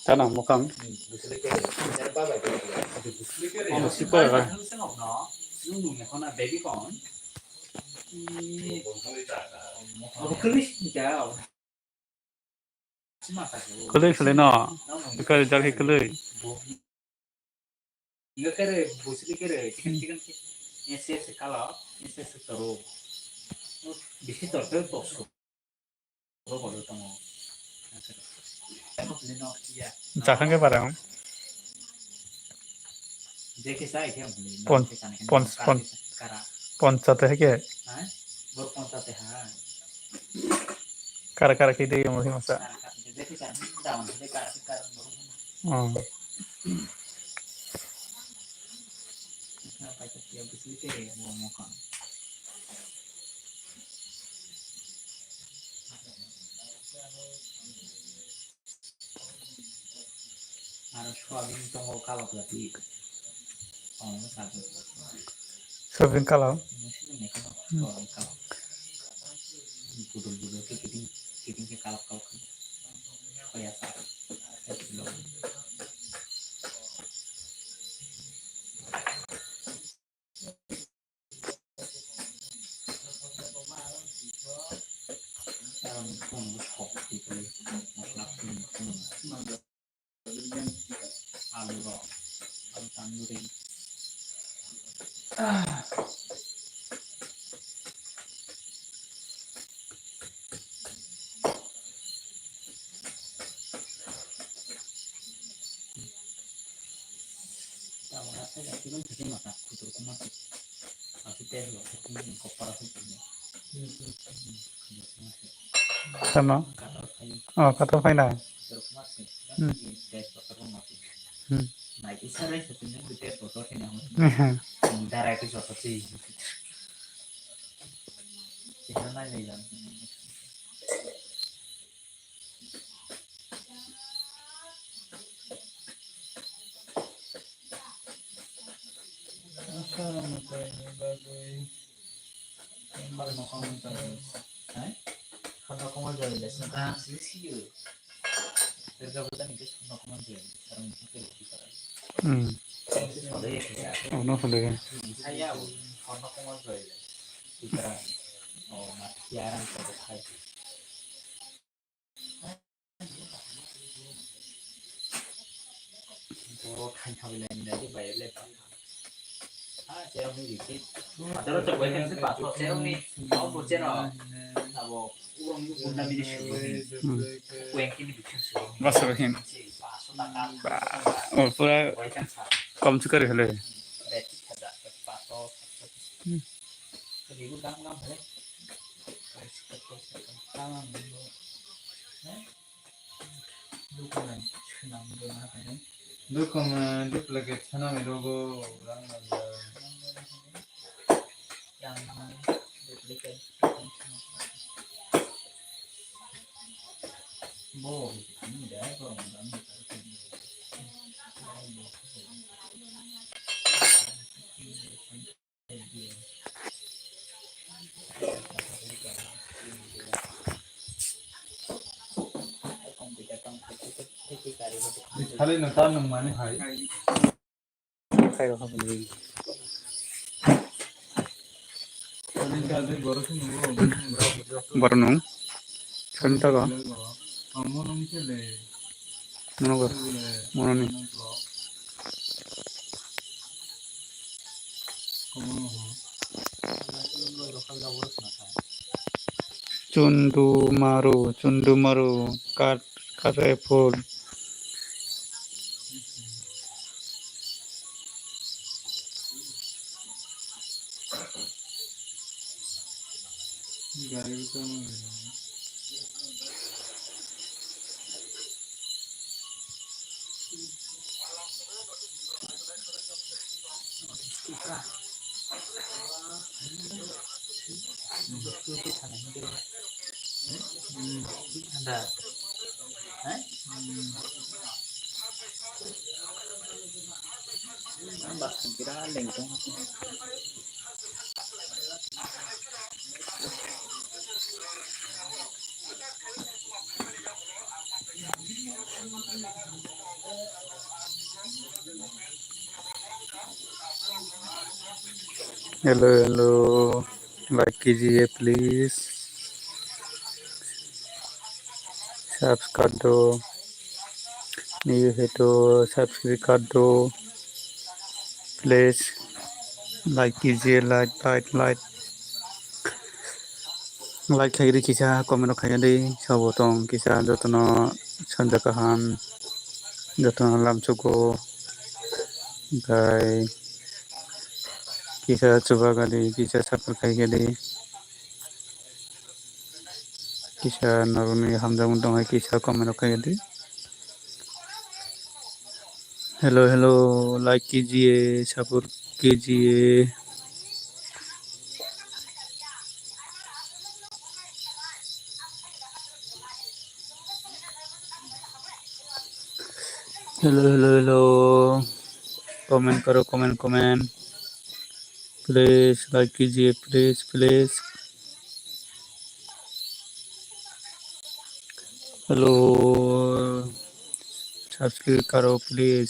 Tanah mukang. Oh, super. Kelui kelui no. Ikan jari kelui. Jangan ke barang. Poncat है क्या? Kara-kara kita yang masih masa. Oh. Soalnya kalau. Sama. Oh, kata final. Oh, no boleh. Masukin. Oh, pura kom juga deh. Dokumen duplicate sana logo खाली नता नंगमाने हाय खायरो खाबुलि Baru Cerita kah? Mana kah? Mana nih? Cundu maru, karepul. Hello hello like कीजिए please subscribe दो new है तो subscribe कर दो please like कीजिए लाइक खागिरि किसा कमेन्ट खागिरि सबोतों किसा जतनो संजा काहाम जतनो लामचुको ओमफ्राय किसा चुबा गारि किसा सापर खायगारि किसा नरमी हामजामुन दंहाय किसा कमेन्ट खागिरि हेलो हेलो लाइक कीजिए सपोर्ट कीजिए हेलो हेलो हेलो कमेंट करो कमेंट प्लीज लाइक कीजिए प्लीज प्लीज हेलो सब्सक्राइब करो प्लीज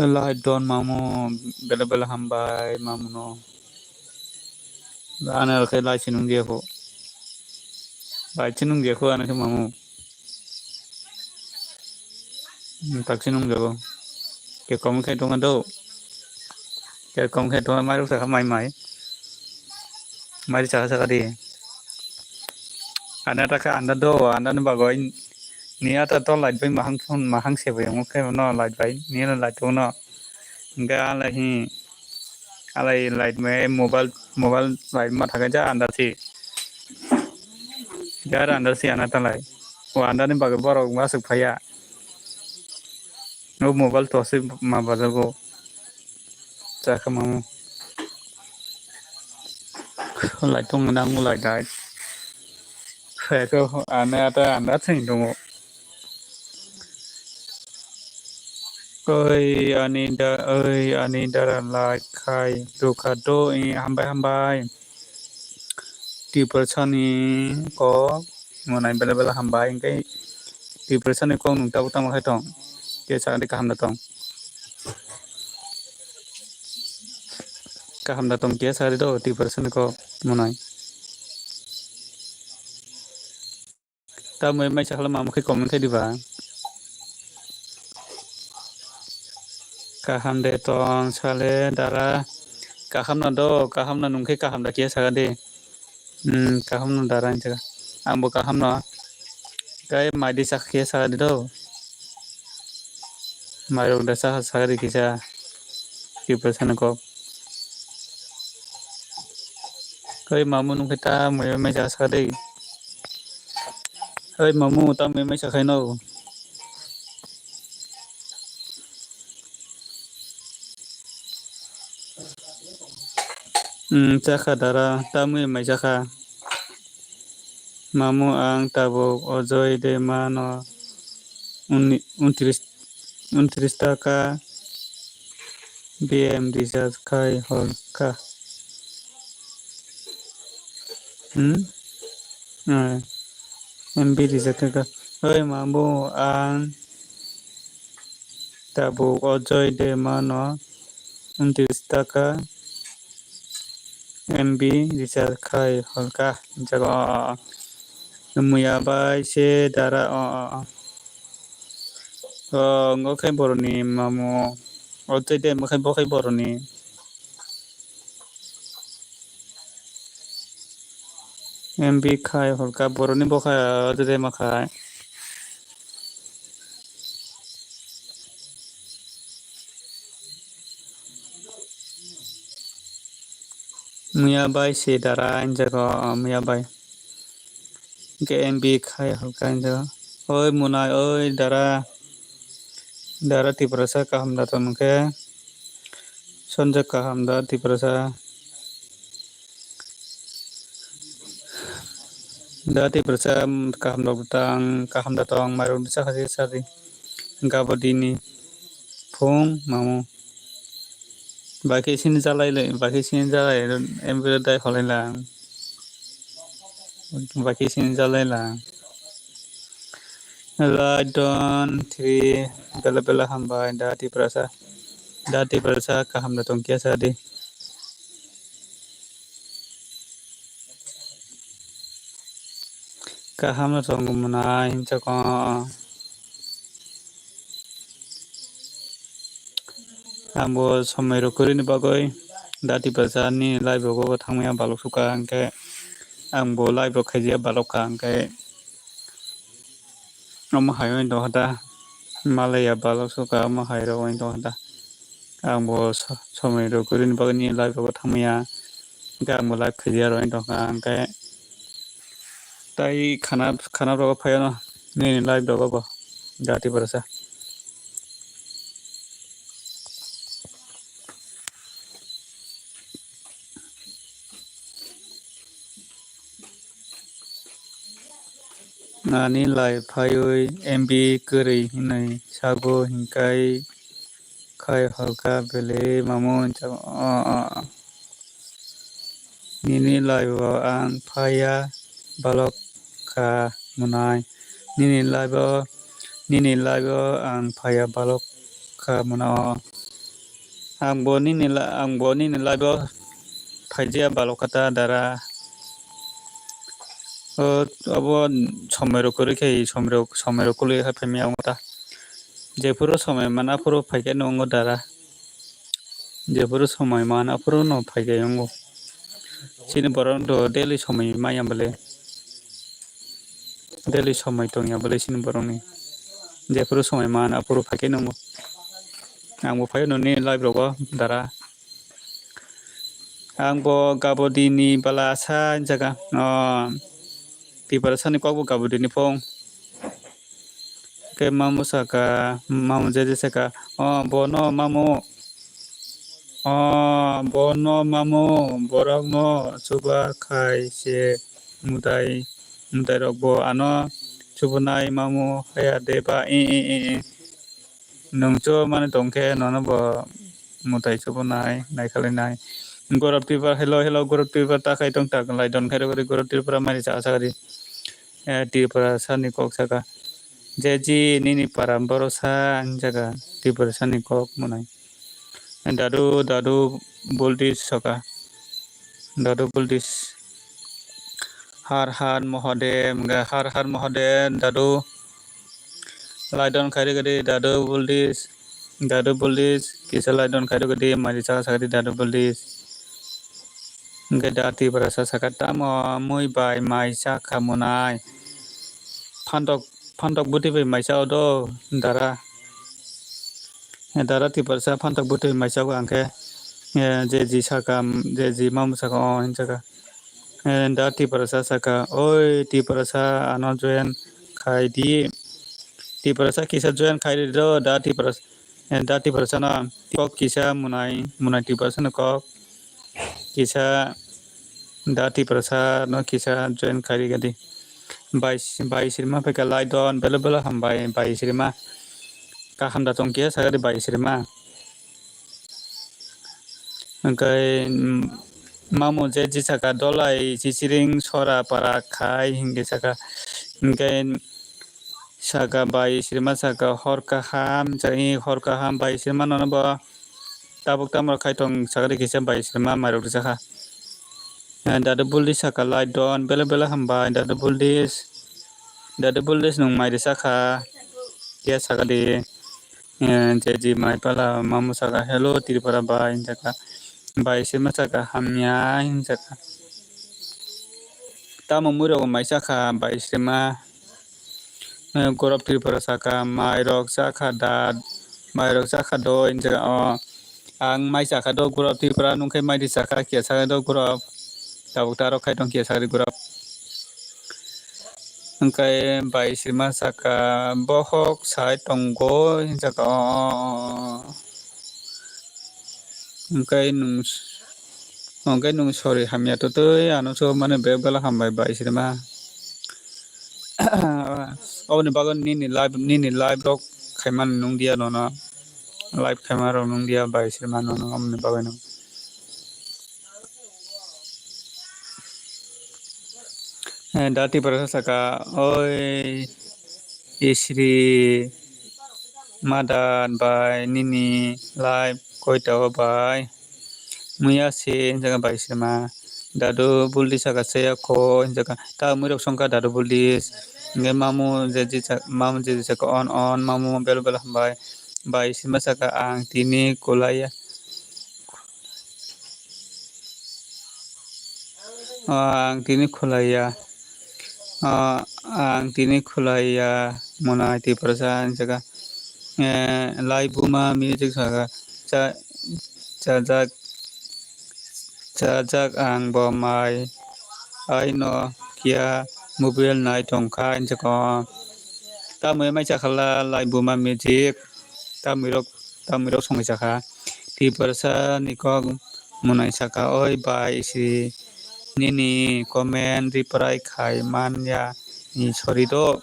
लाइक डन मामू बेला बेला हामबाय मामूनो आना रखे लाइक नंगियाखौ आना मामू ताक्सी नंगियाखौ के कम खाई दंगा दो के कम खाई दंगा मारू सका मारी सका दी आना taka anda do anda ni bagoy ni ata to light bay mahang se bay mo kay no light bay ni na light no ga alai light me mobile light ma thaga ja anda si gar anda si ana talai o anda ni bagoy borok masuk phaya no mobile to se ma bajago chaka mamu light tong na mo light dai phải cơ anda thing dong ơi anida like khai duka do hambai di personi ko ngonai bela bela hambai cái di personi ko nung ta utang khai tong ke sa di kaham da tong ke sa di do di personi ko ngonai ta mai sa khala ma khai comment khai di ba kaham de tong sale dara kaham na nung khai kaham da ke sa di kaham na dara inja ambo kaham na cái mai đi sắc kia sao đi đâu mai rồi đã sao đi kia kịp rồi sao có cái mà muốn người ta mới sao đi cái mà muốn ta mới sao khai đâu chắc là đã ta mới chắc là mamu ang tabok ojoy de mano 29 taka BM recharge khai holka MB recharge ka oi mamu ang tabok ojoy de mano 29 taka MB recharge khai holka jago muya bai se dara ngó khai boroni mamu ojoy de mo khai boroni MB khai holka boroni bo khai ojoy de ma khai muya bai se dara jago muya bai K MB khai holka jago oi munai oi dara tiprasa kaham da ton ke sonja kaham da tiprasa da tiprasa kaham da tong marung sa khasi sari gabadini phung mamu baki sin jalai MB dai holai la baki sin jalai la Ladon 3 bela hambai da tiprasa kaham da tong kia sadi kaham na tong munai hinchako ambo somai rokurini bagoi dati pasani live go thangmaya balok suka angke ambo live khaijia balok angke ama hayo do hada malaya balok suka ama hayo do hada ambo somai rokurini bagani live go thangmaya angke ambo live khaijia ro do angke tai khana ro phayo no ni live do go dati pasa Nani live phayoi MB kuri hinai sago hinkai khai halka bele mamon chao nini live ang phaya balok ka munai nini live ang phaya balok ka munai ang bo nini live phaijia balok kata dara abo somero kuri khai somero kuli ha phemia ngota jepuro somai mana puro phaike nongo dara jepuro somai mana puro no phaike yongo sini borong do daily somai maya bale daily somai tongya bale sini borong ni jepuro somai mana puro phaike nongo angbo phayo no ni live rogo dara angbo gabodini bala sa jaga ti parasani ko gabodini pong ke mamu saka mamu jeje saka bono mamu borok no subar khai se mudai rok bo ano subunai mamu haya deba nongcho mane tongke nono bo mudai subunai naikhalinai gorab tibar hello gorab tibar takai tong tak lai don khairo gorab tibar mari sa sagari tibar sani kok saka jeji nini paramboro sa jaga tibar sani kok munai dadu buldis saka dadu buldis har mohode dadu laidon khairi gadi dadu buldis kisa laidon khairi gadi mari sa sagari dadu buldis dati berasa sakata mui bai maisa kamunai phantok buti bai maisa odo dara ti berasa phantok buti maisa ko angke jeji saka jeji mamu saka hinchaka dati berasa saka oi ti berasa ano joen khai di ti berasa kisa joen khai do dati berasa na kok kisa munai ti berasa na kok kisa dati berasa no kisa join kari gadi bai sirma peka laidon bela ham bai sirma ka ham da tong kia sagari bai sirma angkai mamu jeji saka dolai sisiring sora para khai hingge saka angkai saka bai sirma saka horka ham bai sirma nono ba tabuk tamar khai tong sagari kisa bai sirma marok saka dadu buldis saka laidon bela hambai dadu buldis nung mai saka kia saka di jeji mai pala mamu saka hello tiripara bai saka bai sirma saka hamnya saka tamu muro mai saka bai sirma gorop tiripara saka mai rok saka do saka ang mai saka do gorop tiripara nungkai mai di saka kia saka do gorop tabuk taro khai tong kia sagari gorap angkai bai sirma saka bohok sai tonggo saka angkai nung sorry hamya to ano so mane bebala hambai bai sirma ni bagon nini live rok khaiman nung dia nono live khaimaro nung dia bai sirma nono amni bagon dati berasa saka oi isri madan bai nini live koi tawa bai muya se jaga bai sirma dadu buldis saka saya ko jaka ta murok songka dadu buldis nge mamu je saka on mamu bel bel hambai bai sima saka ang tini kolaya ang tini kolaya ang tini kolaya mona ti perasaan saka lai buma music saka cha cha Chajak ang bomai aino kia mobil nai tongka injako tamu mai chakala lai buma music tamirok songai chaka ti persa niko munai saka oi bai si nini komen reply khai manya ni sorido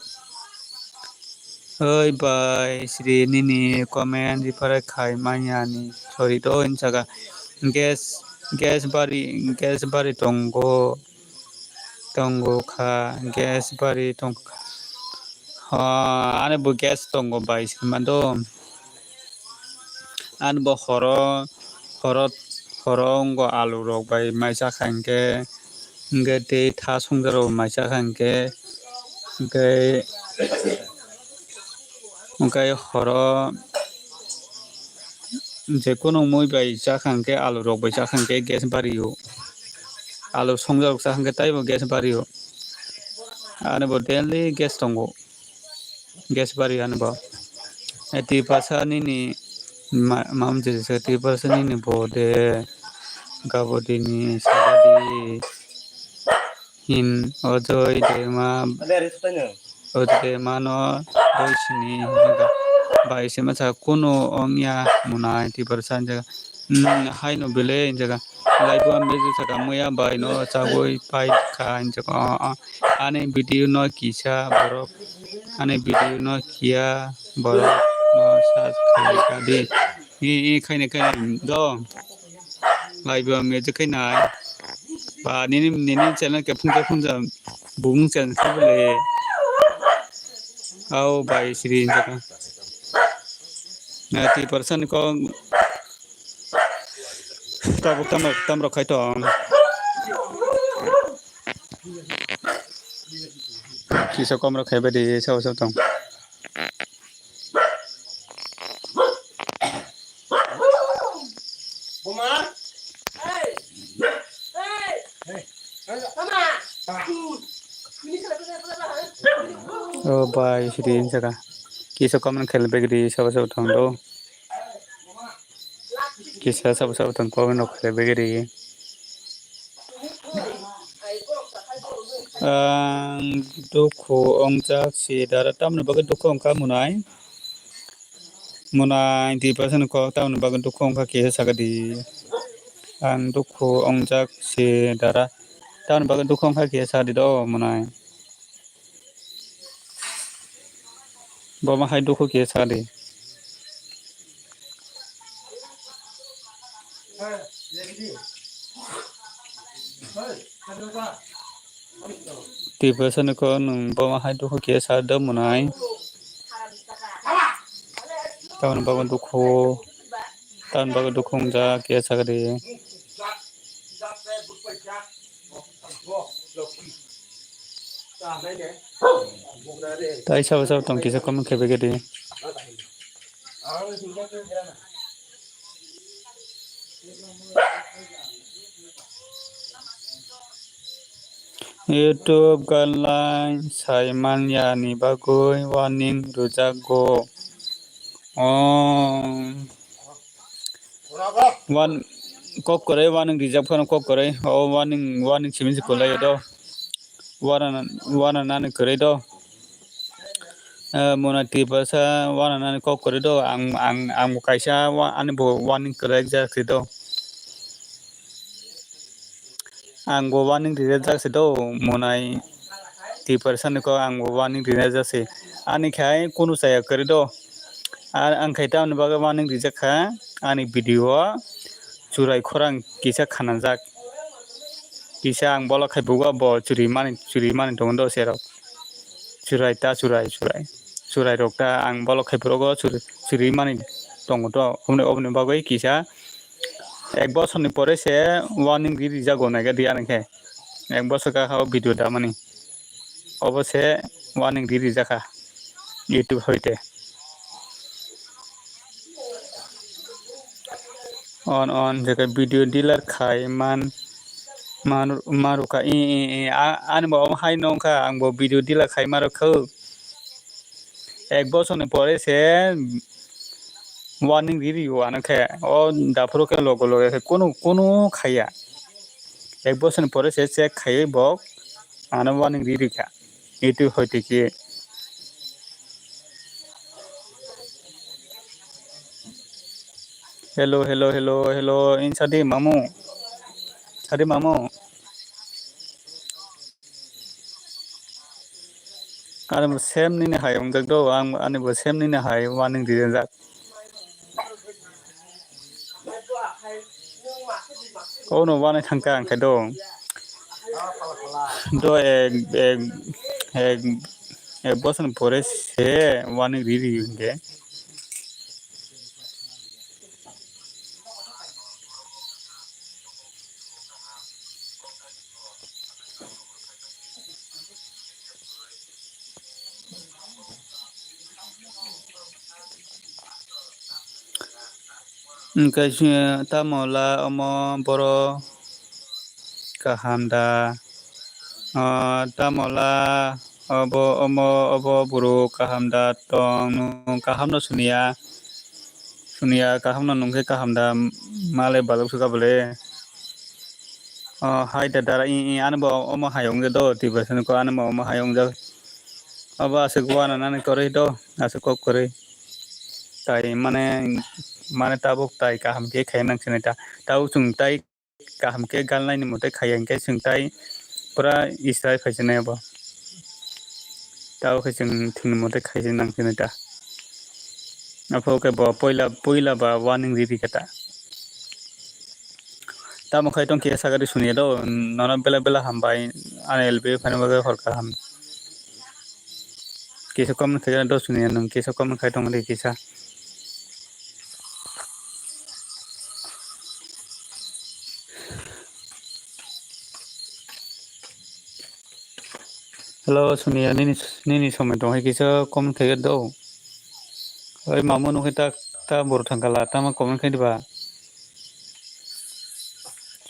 oi bai si nini komen reply khai manya ni sorido injaka gas bari tonggo kha gas bari tonggo ane bo gas tonggo bai mando an bo horo alu rok bai maisa khangke nge te tha songjaro maisa khangke ngai horo যেকোনো মই by চাখাঙ্কে আলু rock by চাখাঙ্কে gas বাড়িও আলু সংজার চাখাঙ্কে তাইবো gas বাড়িও আনবো daily gas দঙ্গো gas বাড়ি আনবো এটি পাশা নিনি মাম যে সেটি পাশা নিনি বদে গাবদিনি সাবাদি হিন Ajay দেমা no doisini bai sema sa kuno ongya munai ti persan jaga hai no bele jaga lai bu ambe saka moya bai no chagoi pai kha jaga ane video no kisa borok ane video no kia borok no sa khai ka di i khai ne do lai bu ambe je khai nai ba nini channel ke phung ja bung channel ke bele au bai sri jaga ti person ko tam rakhai to kisa kom rakhai ba di sao tong oh bai sri jaga kisa kom khel ba di sao tong do kisa sao tong ko no khel ba di duku ongjak si dara tamna baga duku ongka munai di person ko tamna baga duku ongka kisa sagadi ang duku ongjak si dara tamna baga duku ongka kisa sagadi do munai boma hai duku kisa sagadi ti person ko nung boma hai duku kisa sagadi munai tamna baga duku ongjak kisa sagadi tai sao tong kisa kom khebe gedi YouTube guideline Saiman Yani bagoi warning rujago one kok kore warning rijak phone kok kore warning simin kolai do wana nani kore do mona ti basa wana nani kok kore do ang kaisa ani bo warning kore jak do ang go warning rijak jak do monai ti person ko ang warning rijak jak se ani khai kunu saya kore do ang khaita an baga warning rijak kha ani video churai khorang kisa khanajak kisa ang bola khai buga bo churi mani dong do serok churai rokta ang bola khai progo churi mani dong do obne bagoi kisa एक बছरनि परे से warning गिरि जागोनाय दिया नखे एक बছर का खाओ video दा मानी अवश्य वार्निं गिरि जाखा यूट्यूब होते on जगह वीडियो डिलर खाय मारुका आंबो हाय नंखा आंबो वीडियो डिलर खाय मारुखौ एक बছरनि परे से वार्निं गिरि आनखे दाफोर के लगे कोनो खाया एक बছरनि परे से चेक खाई बक आना वार्निं गिरि खा यूट्यूब होते कि हेलो इन सादी मामू आंबो सेम निनो हाय उंगक दो आंबो सेम निनो हाय वार्निं गिरि जा no वाने थांका आंखे दो दो एक बছरनि परे से वार्निं गिरि होंगे कैसे तामला अमो बरो काहामदा तामला अबो बरो काहामदा तंग काहामना सुनिया काहामना नंगे काहामदा माले बालक सुगाबले हाय दादा आनबो अमो हायोंगे दो तिबसन को आनबो अमो हायोंगे अब आसे गुआना नाने करे दो आसे को करे ताई माने ताबुक ताई काहाम के खायनां सिनेता ताउ सुंताई काहाम के गालनाय मते खायंके सुंताई पूरा इस्राय फैसने अब ताउ के जों थिन मते खायनां सिनेता अब के पहिला बा वार्निं गिरि कता तामो खाय तंग के सागरी सुनिया दो नन बेला हमबाय आनएलबी फानबा हरका हम केसे कम खाय दो सुनिया नंग केसे कम खाय तंग रे केसा हेलो सुनिया निनी समय दं केसे कम खाय दो ओइ मामु नुखे ता बर थांगाला तामा कम खाय दिबा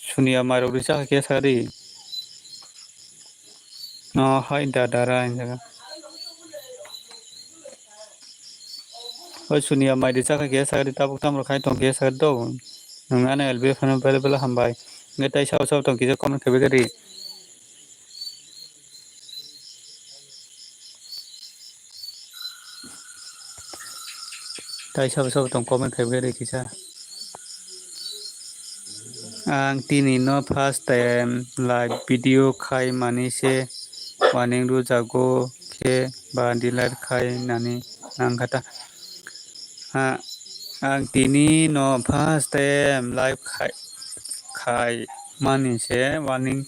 सुनिया मारो रिसा के सारी हाय दादारा इंजगा ओइ सुनिया माइदि जाखा के सारी ताबुक तामरो खाय तंग के सारी दो नंगाने एलबी फान बेला हमबाय नगेताय साव तंग केसे कम खाय गरी ताई साव तंग कम खाय गरी केसा आं दिनै न फार्स्ट टाइम लाइव वीडियो खाय मानिसे वार्निं रु जागो के बा डिलार खाय नानि नांगाता आं दिनै न फार्स्ट टाइम लाइव खाय मानिसे वार्निं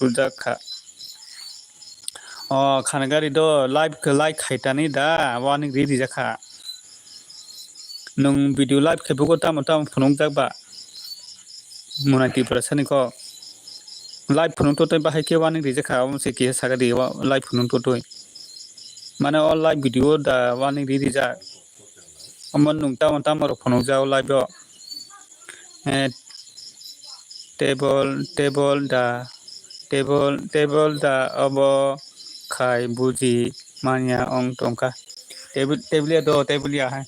रुजाखा खानगारि दो लाइव खायतानि दा वार्निं गिरि जाखा नों वीडियो लाइव खेबोगो ताम फुनं जाबा मुनाति प्रसनिको लाइव फुनं तो बाहाय के वार्निं गिरि जाखा हमसे के सागरि लाइव फुनं तो माने अल लाइव वीडियो दा वार्निं गिरि जा अमन नुं ताम फुनं जाव लाइव टेबल दा अब खाय बुझि मानिया अंग टंका टेबलिया दो टेबलिया है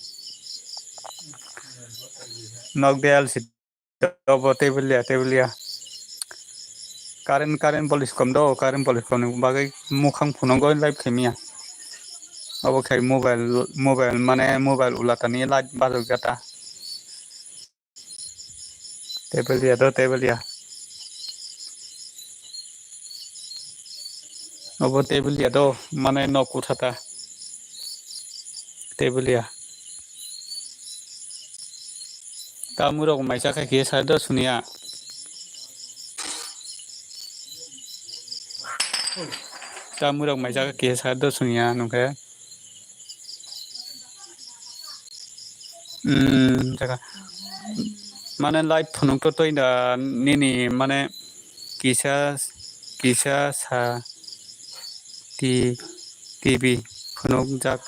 नक देयाल सिट अब टेबलिया कारेन्ट पलिस कम दो कारेन्ट पलिस कम बागै मुखां फुनांगौ लाइभ खेमिया अब खाय मोबाइल माने मोबाइल उलातानि लाइट बाजक जाता टेबलिया अब टेबलिया दो माने नक उठाता टेबलिया तामुरग माइसा खाय के सार दो सुनिया तामुरग माइसा के सार दो सुनिया नंखे जगह माने लाइट फुनुक तो इना निनी माने किसा सा टिभि फुनुक जाक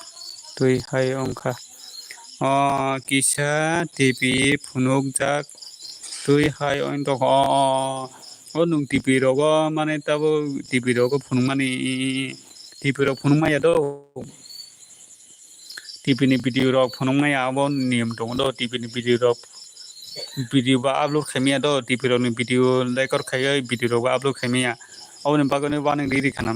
तुई हाय अंखा किसा टिभि फुनुक जाक तुई हाय अन तो नुं टिभि रोगो माने तबो टिभि रोगो फुनुक माने टिभि रोग फुनुक माया तो टिभि नि भिडिअ रok फुनुक माया अब नियम दङ तो टिभि नि भिडिअ रok भिडिअ बा आपलोड खायमिया तो टिभि रok नि भिडिअ रेकर्ड खायो भिडिअ रok आपलोड खायमिया अब नि बागने वान रिरि खाना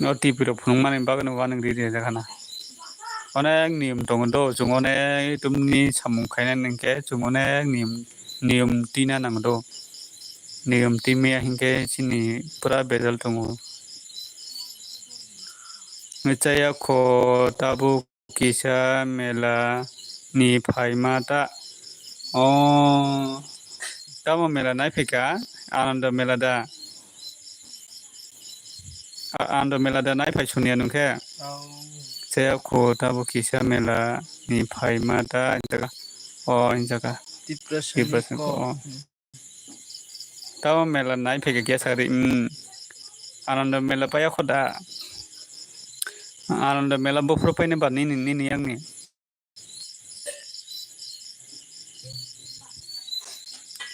न टिभि रok फुनुक माने बागने वान रिरि जाखाना अनेक नियम दङ तो जों अनेक तुमनि सामुं खायना नोंके जों अनेक नियम तिना नांगौ तो नियम तिमिया हिंके सिनि पुरा बेजाल दङ मिचाया खो ताबु किसा मेला नि फायमाता ताबो मेला नायफैका आनन्द मेला दा आनन्द मेला दा नायफाय सुनिया नोंखे जाया खो ताबु किसा मेला नि फायमाता जगा डिप्रेसन को ताबो मेला नायफैका गेसारि आनन्द मेला पाया खोदा आनन्द मेला बफोर फैनो बा निनि आंनि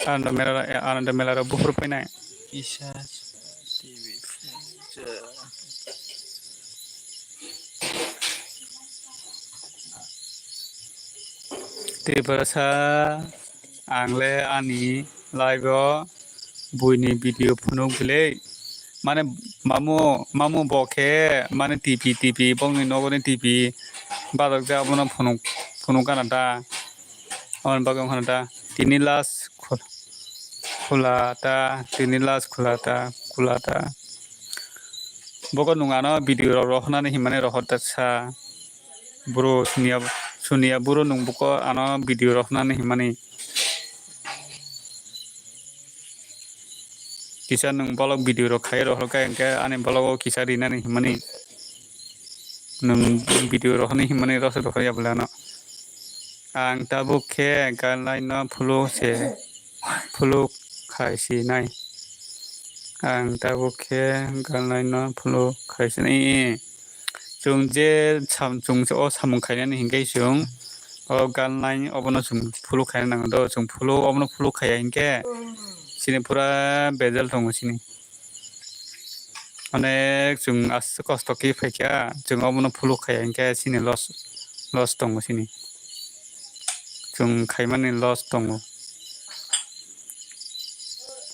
आनन्द मेला बफोर फैनाय Isa TV त्रिपुरासा आंले आनि लाइव बुइनि भिडिअ फुनुक बिले माने मामु बखे माने टिभि बंनि नगरनि टिभि बादक जाबोना फुनुक गाना अन बागं हाना तिनि लास खुलाता बको नुङानो भिडिअ रहनानै हिमाने रहता बुरो सुनिया बुरो नंबुको आनो भिडिअ रहनानै हिमाने किसा नों बलक भिडिअ रखाय रहलका एंके आने बलक किसा रिनानै हिमाने नों भिडिअ रहनानै हिमाने रस रखाया बुलानो आं ताबु खे गानलाय न फुलु खायसि नाय आं ताबु खे गानलाय न फुलु खायसि नाय जों जे सामुं खायनानै हिंगाय जों गाननाय अबनो जों फुलु खायनो नांगौ तो जों अबनो फुलु खाया हिंके सिनि पुरा बेजाल दङ सिनि अनेक जों आसु कस्त के फैखा जों अबनो फुलु खाया हिंके सिनि लस दङ सिनि जों खायमानि लस दङ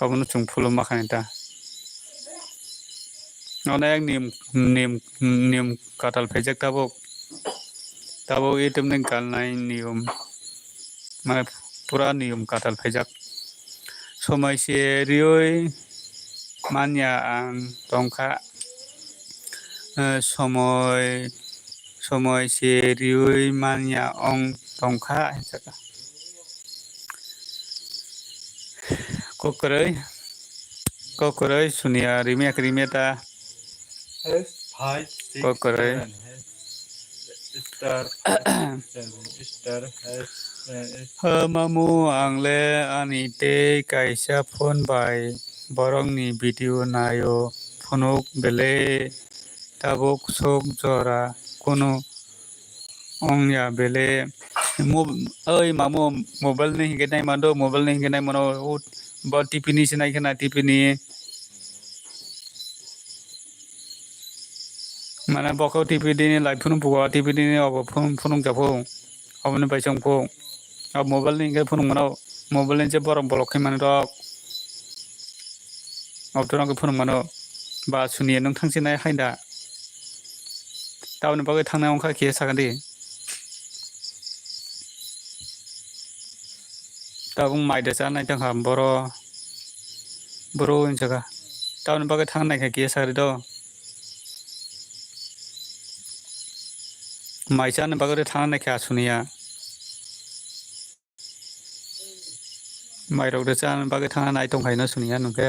अबनो जों फुलु माखानि दा अनेक नियम काटाल फैजाक ताबो ये तुमने गालनाय नियम माने पुरा नियम काटाल फैजाक समायसे रियै मानिया आं दंखा समयसे रियै मानिया आं दंखा जगा कोकरै सुनिया रिमिया has 5, 6, कोकरै 7 has star 7 star has मामु आंले आनि ते कायसा फोन बाय बरंनि भिडिअ नायो फुनुक बेले ताबुक सोक जरा कुनु अंया बेले ओय मामु मोबाइल नहीं हिंगे नाय मानो मोबाइल नहीं हिंगे नाय मनो बा टिभि नि से नायखना टिभि नि माने बको टिभि नि लाइभ फुनुक बुआ टिभि नि अब फुनुक जाफो अबनो बायसंफो अब मोबाइल नहीं हिंगे फुनुक मनो मोबाइल नि जे बरं बलखै मानो अब तो नांगो फुनुक मनो बा सुनिया नों थांसे नाय खायदा तावनो बागै थांनाय अंखा के सागोन दे ताबुं माइदा जानाय जोंहा बर' जगा तावनो बागै थांनायखाय के सागरि दो माइजानो बागै थांनायखाय सुनिया माइरं जानो बागै थांनाय दंखायनो सुनिया नोंखे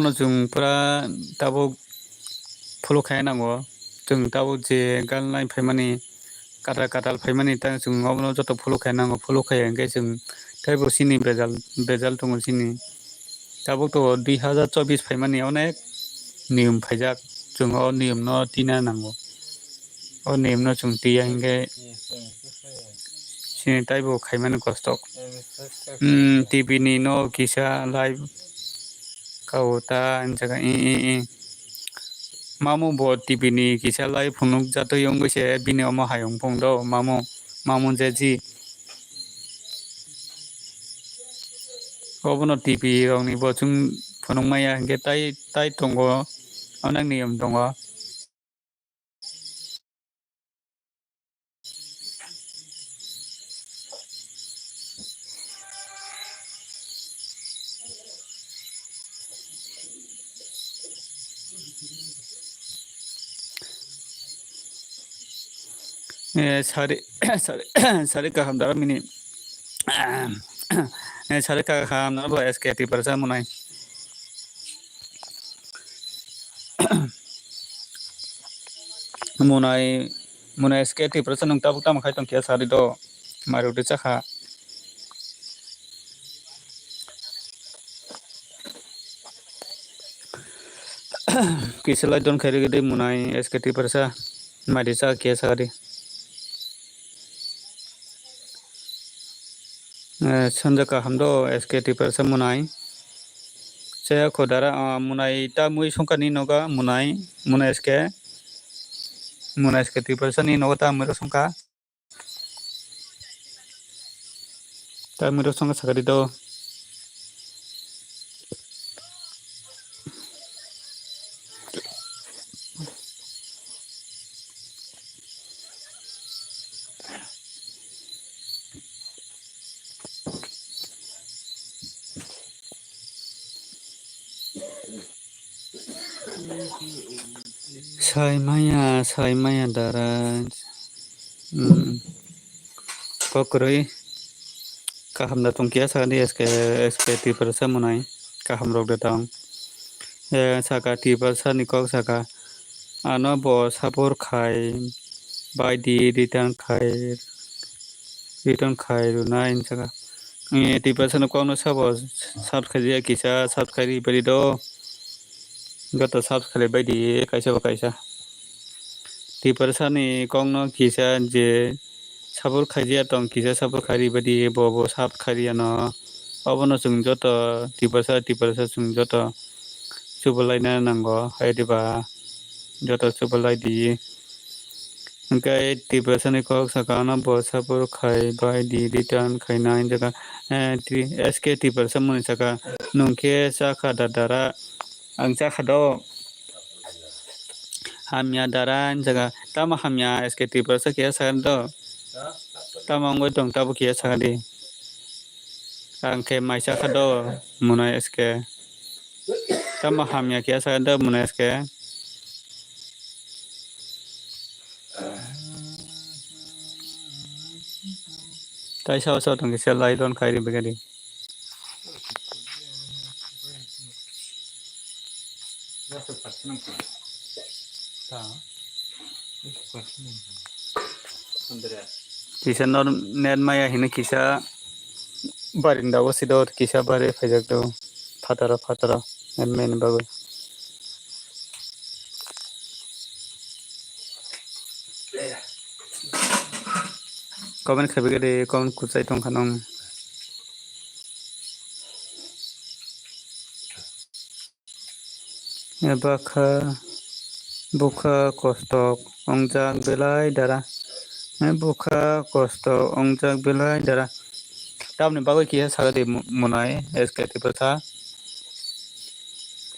no jung pra tabo follow khai nango jung tabo je galnai phaimani katal phaimani ta jung obono joto follow khai nango follow khai engke jung taibo sini result tongo sini tabo to 2024 phaimani onek niyom phaijak jung o niyom no tina nango o niyom no jung tiya engke sini taibo khaimani kostok TV ni no kisa live kau ta jaga mamu bo TV ni kisa live phunuk jato yong se bini omo hayong phung do mamu jeji obono TV rong ni bo chung phunuk maya hingke tai tongo onak niyom tongo sari kaham dara mini sari kaham na bo SKT persa munai munai SKT persa nung tabuk tam khai tong kia sari do maru de chakha kisalai don khairi gede munai SKT persa mari cha kia sari sanja kaham do SKT persa munai saya khodara munai ta mui songkani noga munai SKT persa ni noga ta mui songka ta mui songka sakari do sai maya dara pokroi kaham da tong kia sakari SKT persa munai kaham rok da tong saka ti persa ni kok saka ano bo sapor khai baidi return khai runa in saka ti persa no kono sabo subscribe kisa subscribe bari do gato subscribe baidi kaisa ti persa ni kong no kisa je sabur khai tong kisa sabur khai badi bo sab khai no obono jung joto ti persa jung joto subalai na nango haidiba joto subalai di engkai ti persa ni kok sakana bo sabur khai baidi return khai na jaga SKT persa mun saka nungke saka dadara ang saka do hamya dara jaga tama hamya SKT persa kia sakan do tama ngoi tong tabu kia sakadi angke mai saka do munai SK tama hamya kia sakan do munai SK tai sao tong kisa lai don khairi begadi kisa nor net maya hina kisa barinda wasido kisa bare phajak do fatara men bago comment khabegade comment kuchai tong khanong buka kostok ongjak belai dara buka kostok ongjak belai dara tamni bagoi kia sagade munai SKT persa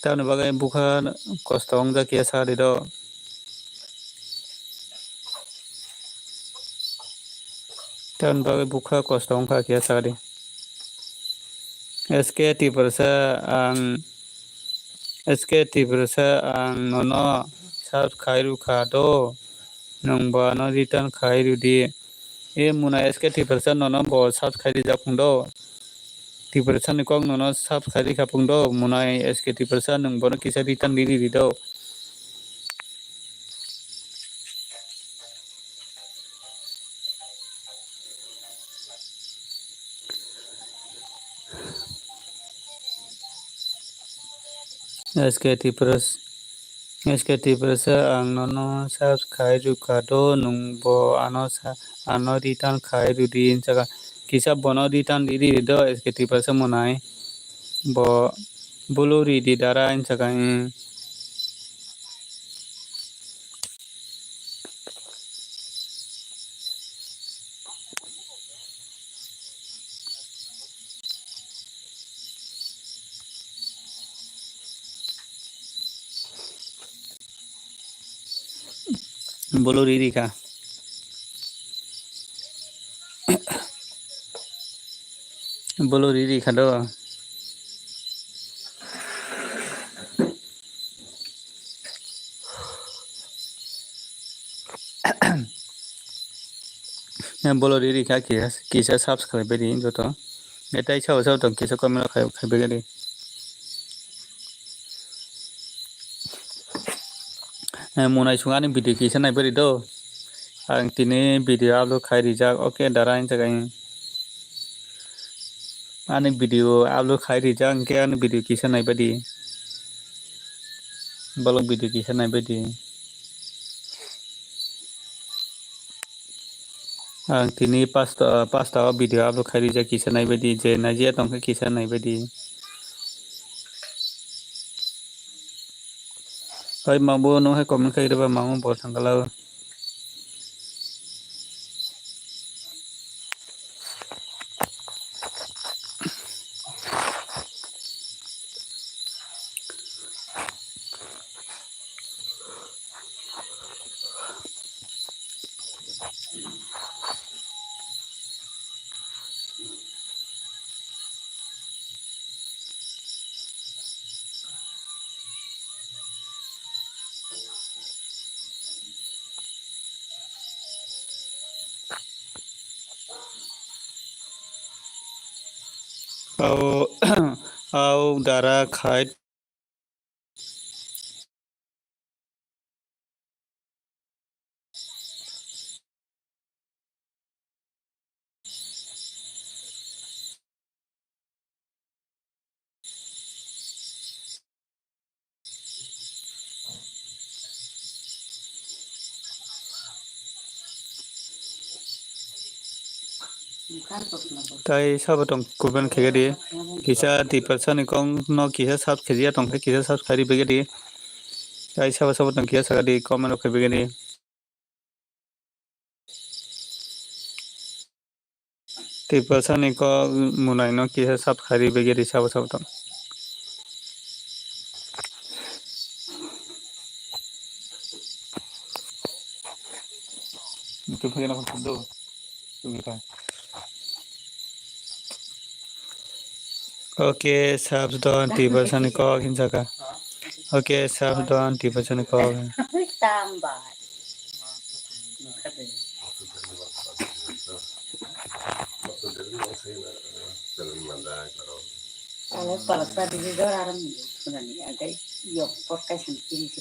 tamni bagai buka kostok ongjak kia sagade do tamni bagai buka kostok ongka kia sagade SKT persa ang nono sab khairu kha do nongba no return khairu di e muna SKT persa nono bo sab khairi jakung do Tipersan ni kong nono subscribe kapung do munai SK Tipersan nung bono kisa return diri do. SK Tipersa ang nono subscribe kado nung bo ano return kai rudin saka kisa bono return diri do SK Tipersa munai bo buluri di dara in saka buluri di ka. Buluri di kado. Buluri di ka kisa subscribe di joto. Eta isa usau tong kisa comment kai begari. Munai sungani video kisa nai beri do. Ang tini video upload kai rijak oke dara in saka ani video upload khai rijak ke ani video kisa nai badi balok video kisa nai badi ang tini pasta video upload khai rijak kisa nai badi je najia tongke kisa nai badi hai mabu no hai comment khai reba mamu bol sangkala au dara khai tai sabatong kuban khegadi kisa Tipersan ni kong no kisa sub khejia tongke kisa subscribe begadi tai sabatong kisa sagadi comment khai begadi Tipersan ni ko munai no kisa subscribe begadi sabatong itu pengen aku tuh kita oke subs don Tipersan ni ko hinsaka oke subs don Tipersan ni ko tambah kalau pada di orang sebenarnya ada yok podcast ini itu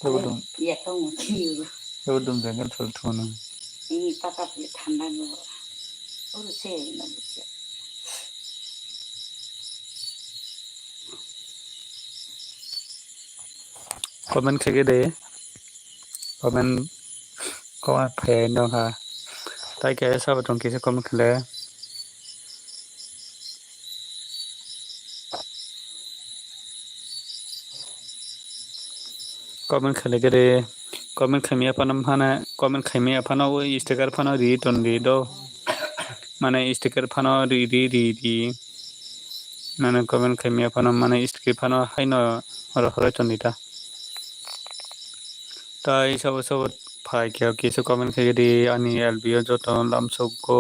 Udung ya kamu cium udung jangan tertuna ini patah di tangan lo urus saya comment khege de comment phe no ha tai ke sabatong kisa comment khale comment khale gede comment khamia panam hana comment khamia phana o sticker phana ri ton ri do mane sticker phana ri mane comment khamia phana mane sticker phana haino hora ton ri ta tai sabat phai kya kisa comment khege de ani lbio joton lamso ko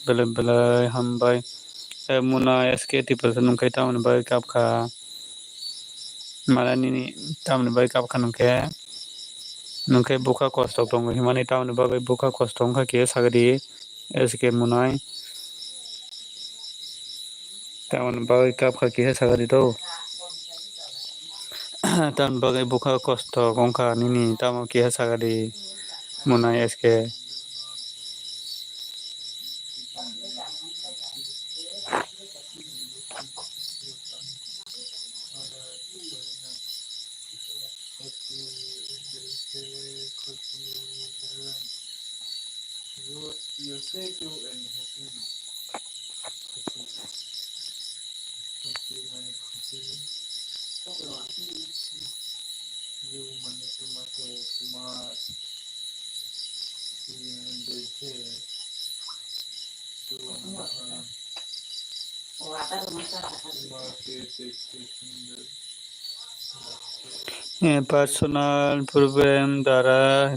bele hambai muna SK Tipersan nung kai taun bai kap kha malani ni taun bai kap kha nung kai buka kostok dong himani taun bai buka kostok kha ke sagadi SK munai Tamon bagai kap kaki sagari to. Tan bagai buka kosto kongka nini tamo ki sagari munai eske. You say to and you mane tomato tomat Personal problem dara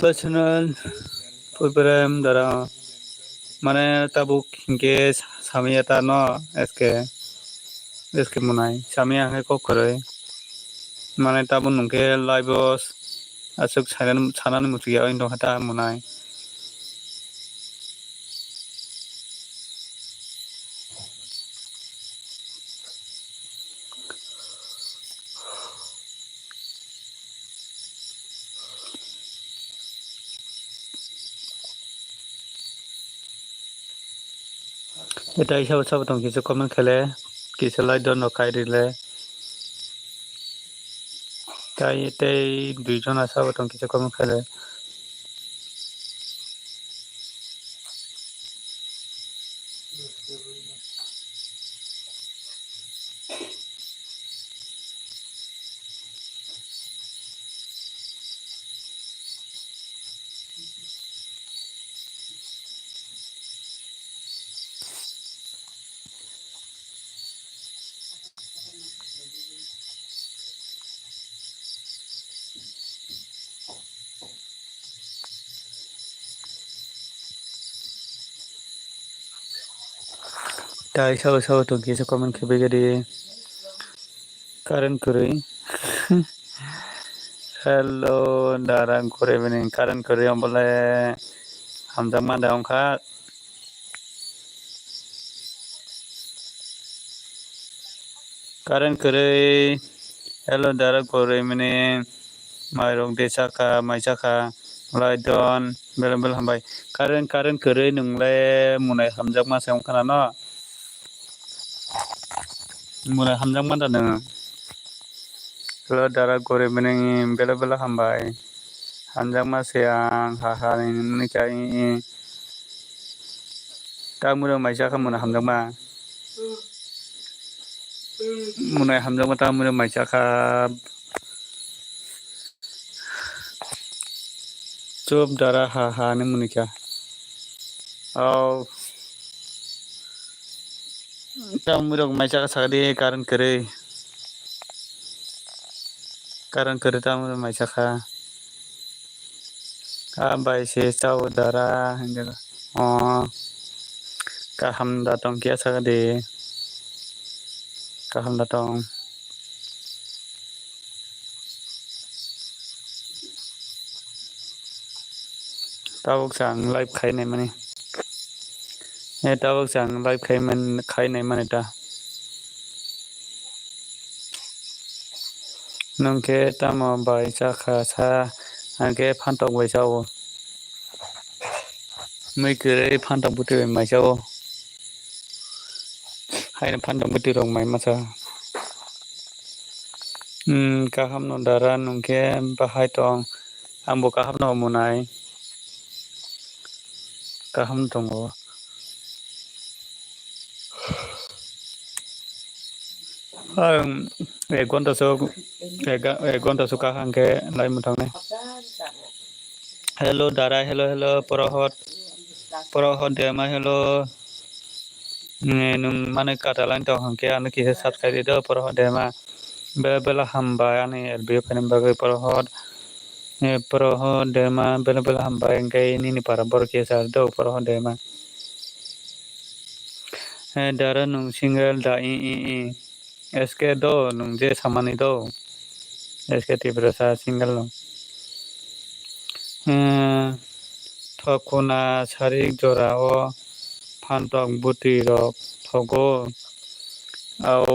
personal problem dara mane tabuk ke samiyata no eske munai samiya he kokore mane tabun nungke laibos asuk sanan mutuya indo hata munai এটা হিসাবে সাবতং কিছু comment খেলে কিছু লাই দন খাইrile তাই এটাই দুইজন সাবতং কিছু কমেন্ট খেলে তাই সাবতং কিছু কমেন্ট খেবে গেদি কারেন্ট করে hello darang kore bini karan kore ambole hamjang ma daung kha karan kore hello darang kore bini mairong desaka maisaka laidon belebel hambai karan kore nungle munai hamjang ma sayong kana no munai hamjang ma da nang hello darang kore bini belebel hambai hamjang ma sayang ha ni kai ta murang maisaka munai hamjang ma munai hamjang ma ta murang maisaka Cup darah ha ni munika. Oh, kamu dong macam sakadi karan kere tamu macam ka. Abai se cau darah hingga. Oh, kaham datang kia sakadi. Kaham datang. Tawak sang live khai này mani. Tawak sang live khai này mani ta. Nung ke tamo bai cha kha sa angke phantok bai chao. Mai kere phantok buti mai chao. Hai phantok buti rong mai ma cha. Kaham no dara nung ke bahai tong ambo kaham no munai. Kaham tongo. Gonta so kahang ke lai mutang ne. Hello dara hello porohot dema hello. Nung mane katalan tong hangke anu ki subscribe do porohot dema. Bela hamba ani LB penem bagai porohot dema bela hamba engkai ini para bor ke sar do porohot dema. Dara nung single da i SK do nung je samani do SK tibrasa single no thokuna sarik jora o phantok buti rok thogo au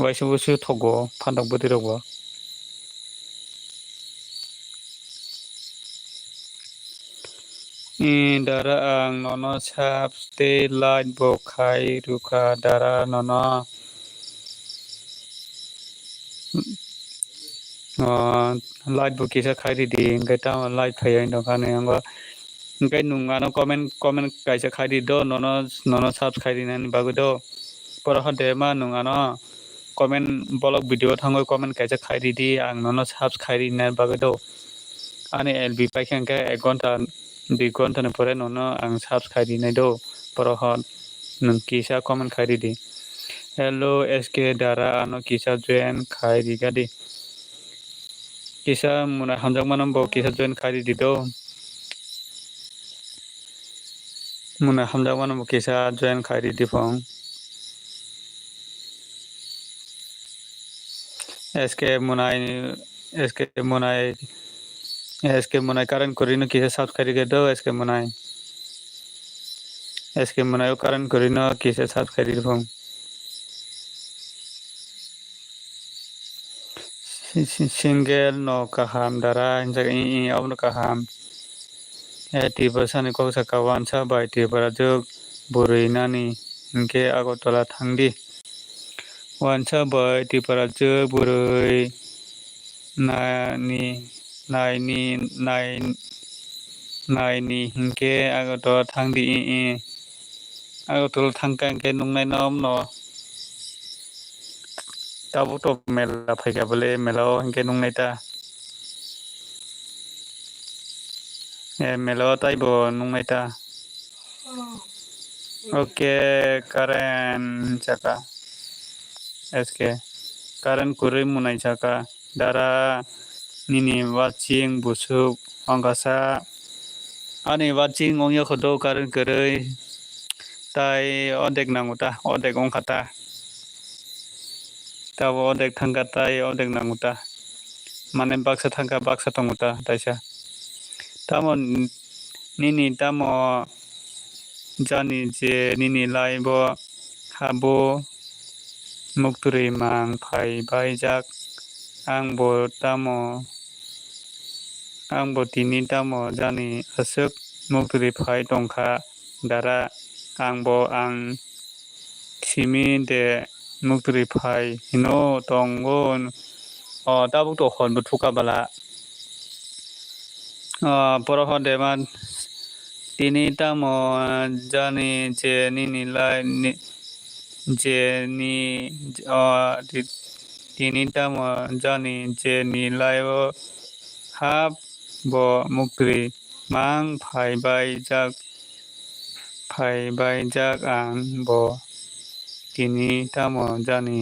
waisa busu thogo phantok buti rok bo dara ang nono sap stay light bo khai ruka dara nono light bo kisa khai di engkai ta light phai dong kane angwa engkai nungano comment kaisa khai di do nono subscribe ni bagu do pora hade ma nungano comment blog video thango comment kaisa khai di ang nono subscribe ni bagu do ani lb paikhan ke 1 ঘন্টা 2 ঘন্টা ni pore nono ang subscribe ni do pora hot nung kisa comment khai di hello sk dara ano kisa join khai di gadi kisa muna hamjak manam bo kisa join khai di do muna hamjak manam bo kisa join khai di phong sk munai karan korino kisa subscribe ke do sk munai karan korino kisa subscribe di phong single no kaham dara injak abno kaham 80% ko sakawan sa bai ti barajuk burui nani inke agotola thangdi wansa bai ti barajuk burui naini inke agotola thangdi agotola thangka inke nungnai nom no tabo to mela phaiga bole melao inke nungnai ta melao taibo nungnai ta okay karen chaka sk karen kurui munai chaka dara nini watching busuk angkasa ani watching ongya khodo karen kurui tai odek nanguta odek ongkata tabo odek thangka tai odek nanguta mane baksa thangka baksa tonguta taisa tamo nini tamo jani je nini laibo habo mukturi mang phai baijak angbo tini tamo jani asuk mukturi phai tongkha dara angbo ang simi de mukturi phai hino tongo tabuk to khon bu thuka bala poro hode man tini tamo jani je nini lai je ni tini tamo jani je ni lai hab bo muktri mang phai bai jak ang bo tini tamo jani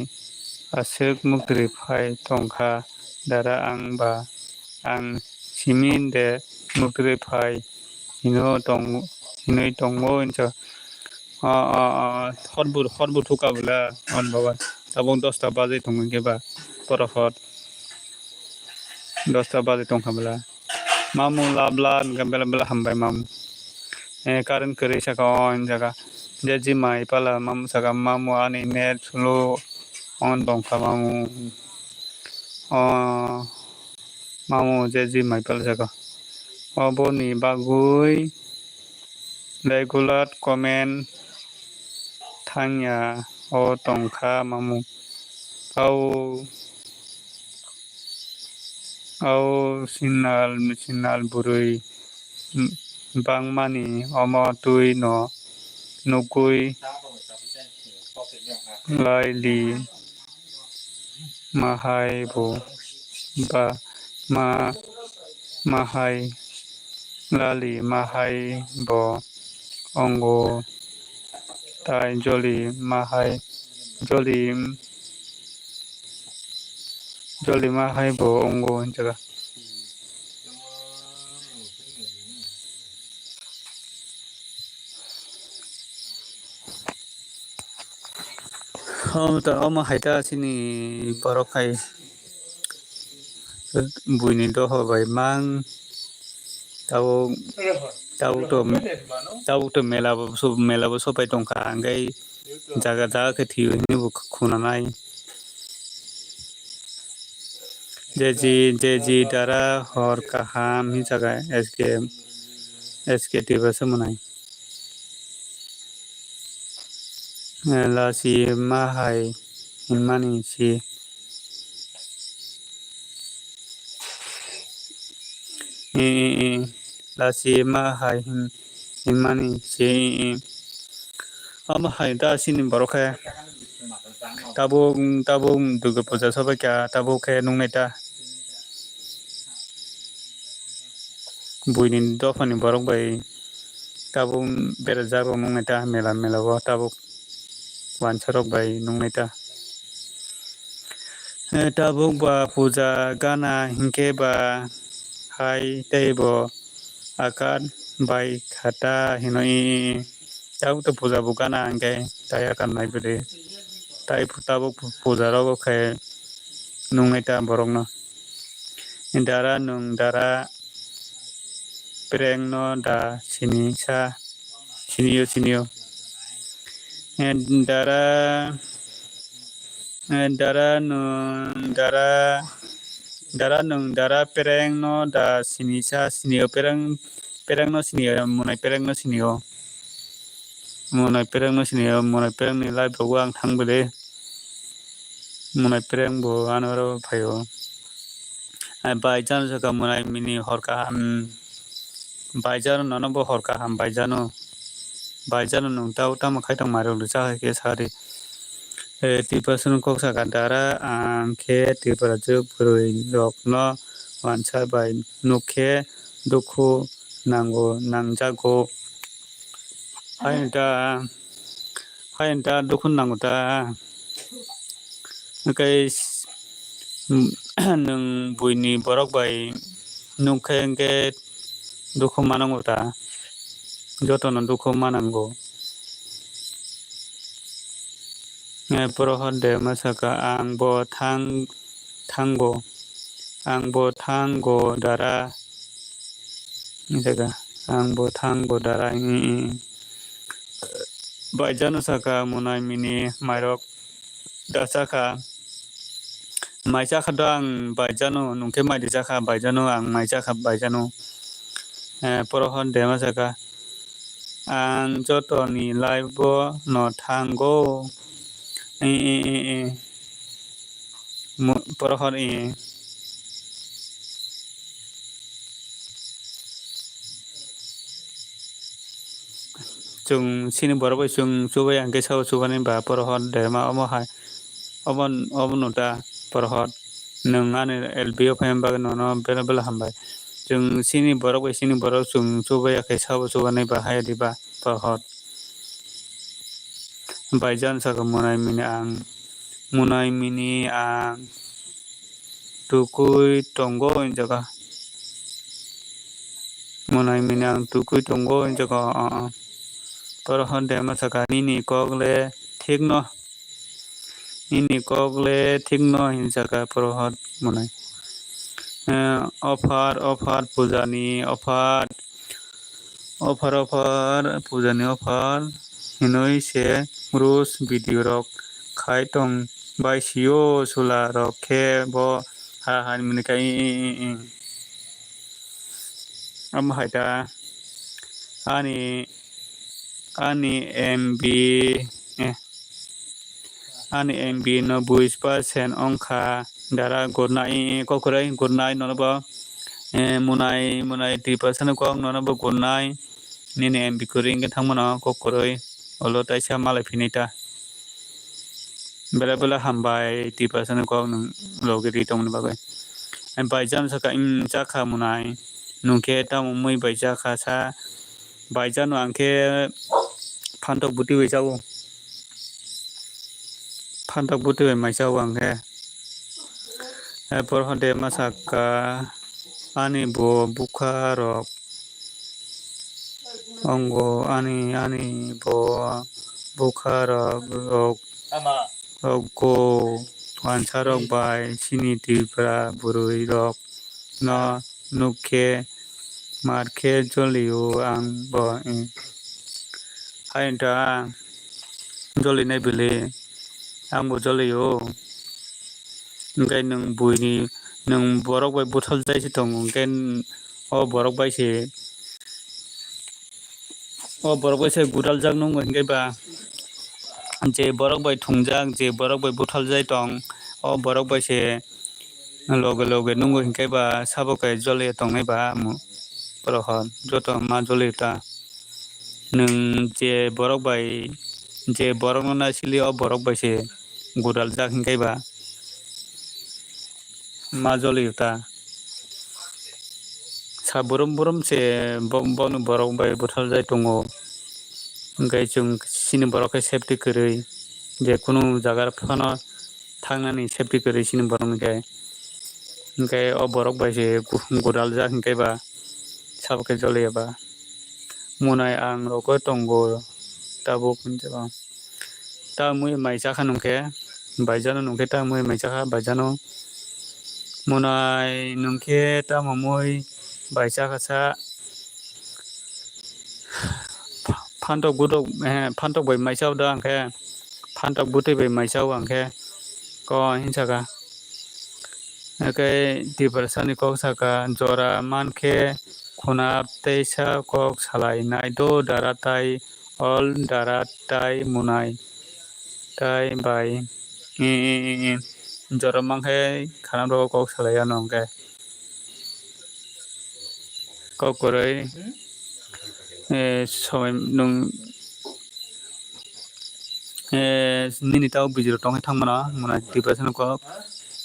asuk muktri phai tongkha dara ang ba ang simin de muktri phai hinoi tongmo incha hotbur thuka bula on baba tabong 10 ta baje tongo keba porofot 10 ta baje tongkha bula mamu labla bela hambai mamu karan kari saka on jaga jeji mai pala mamu saka mamu ani net sulu on tongkha mamu jeji mai pala saka oboni bagui regular comment thangya o tongkha mamu au sinal burui bangmani omo tui no nukui laili mahai bo ba mahai lali mahai bo ongo tai joli mahai bo ongo jaga oma haita sini borokai buini do hobai mang Tau tau to melabu so pai tongka angkai jaga ke thiu ni bu khuna nai jeji dara hor kaham hi jaga SK tiba semunai la si mahai himani si la si mahai himani si ama hai da sini borokhe tabo duga puja sabai kya tabo khe nungnai ta buini dofani borok bai tabo berajak rok nungnai ta mela bo tabo wansa rok bai nungnai ta tabo ba puja gana hingke ba hai tei bo akat bai khata hinoi tabo to puja bo gana hingke tai akan nai bede tai tabo puja rok khe nungnai ta borok no dara nung dara preng no da sini sa sinio dara pereng no da sini sa sinio pereng no sinio munai pereng no sinio munai pereng ni lai bo ang thang bele munai pereng bo anoro phayo bai jan saka munai mini horka baijano nono bo horka ham baijano nung tau tama khai tang maro lu cha ke sari tipa sun kok saka dara angke tipa ju purui rok no wansa bai nukhe dukhu nangjago hain da dukhu nango ta kai nung buini borok bai nukhe engke dukhu manango ta joto no dukhu manango porohot de masaka ang bo thango dara jaga ang bo thango dara baijano saka munai mini mairok dasaka maisaka do ang baijano nungke mai jaka baijano ang maisaka baijano porohon de masaka ang joto ni live bo no thango porohon chung sini borok bai chung chubai angke sao chubani ba porohon de ma omo hai obon ta porohon nung ani LBO phem ba no bela hambai chung sini borok chung chubai ke sao chubani ba hai di ba porohon baijan saka munai mini ang tukui tongo jaga munai mini ang tukui tongo jaga porohon de masaka nini kokle thikno hin jaga porohon munai offer pujani offer pujani offer hinoi se rus video rok khai tong bai sio sula rok khe bo ha mini kai am haita ani MB no 20% ongkha dara gurnai kokorai gurnai no ba munai 3% ko no ba gurnai nini MB kuring ke thangmana kokoroi olo taisa malai finita bela hambai 3% ko nung logiri tong ni bagai baijan saka jakha munai nungke ta mumui bai jakha sa baijan angke phantok buti bai jawo mai jawo angke porohon de masaka ani bo bukharok ongo ani bo bukharok go wansa rok bai sini tipra burui rok no nukhe मारखे जलियो आं bo hai ta joli nai bili आंबो जलियो ओंखाय नों बुइनि नों borok bai buthal jaisi tongo ओंखाय o borok baisi gudal jak nungmo hinkhe ba je borok bai thungjak je borok bai buthal jai tong o borok bai se loge loge nungo hinkhe ba sabo kai joli tongnai ba porohor joto ma joli ta nung je borok bai je borok no naisili o borok bai se gudal jak hinkhe ba ma joli ta sa borom borom se bonu borok bai buthal jai tongo ओंखाय जों सिनि borokkhai safety kwrwi je kunu jaga phano thangnani safety kwrwi sini boroknikhai ओंखाय o borok bai se gudaljak hinkhe ba sabokhai joliya ba munai ang rokho tongo tabo kunjaba ta mui maisakha nungkhe baijano nungkhe ta mui maisakha baijano munai nungkhe ta mui baisakha sa phantok budok phantok bai maisao da angkhe phantok butui bai maisao angkhe ko hinsaka okai depression ni kok saka jora mankhe khunap teisa kok salai nai do dara tai all dara tai munai tai bai jora mankhe khanam rok kok salai ano angkhe kok koroi সময় nung nini tao bijiro tongkhai thangmano muna depression ko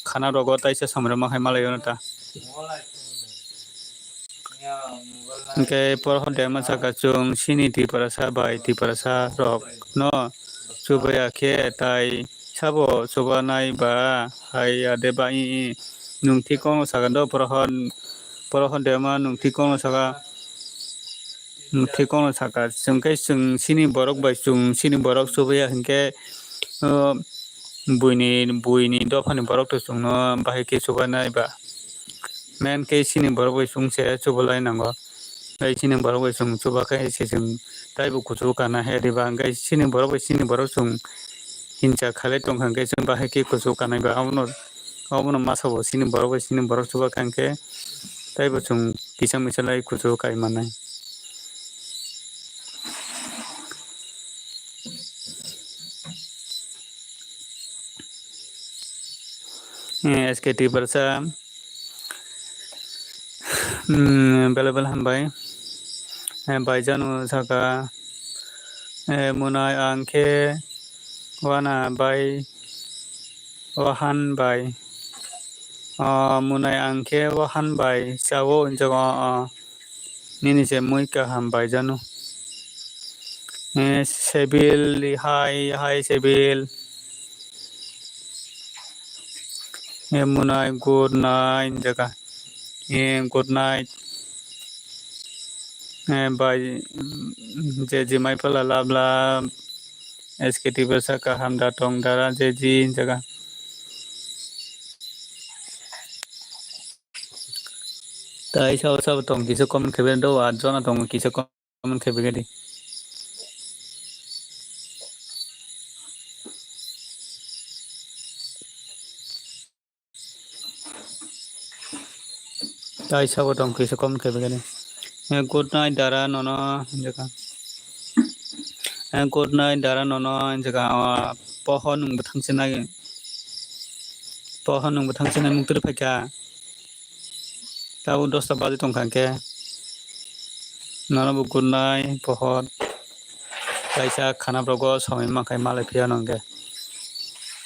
khana rogo taisa samre makhai malayo ta onkhe porhor dema saka chung sini depressa bai depressa rok no chubaya khe tai sabo chubanai ba hai ade ba nung thikono saka do porhor dema nung thikono saka thikono saka chungkhe chung sini borok bai chung sini borok chubaya hinkhe buini dophani borok to chungno bahai khe chubanai ba main khe sini borok bai chungse chubalai nango gai sini borok bai chung chubakhai se chung taibo kuchu kana heriba gai sini borok chung hincha khalai tongkha khe chung bahai khe kuchu kanai ba abono masabo sini borok chubakha khe taibo chung kisam misalai kuchu kai manai SK depression bela hambai baijano saka munai angkhe wana bai wahan bai munai angkhe wahan bai sawo jaga nini se mui kaham baijano sebil hai sebil munai good night jaga good night by je mai pala labla SK depression kaham da tong dara je ji jaga tai sao tong kisa comment khebe do a jona tong kisa comment khebe gedi tai sao tong kisa comment khebe gedi good night dara nono jaga good night dara nono jaga pohon nung bethangsenai muktir phaikha tabo 10 ta baje tongkha khe nono good night pohon kaisa khana rogo samai makhai malai phia nongke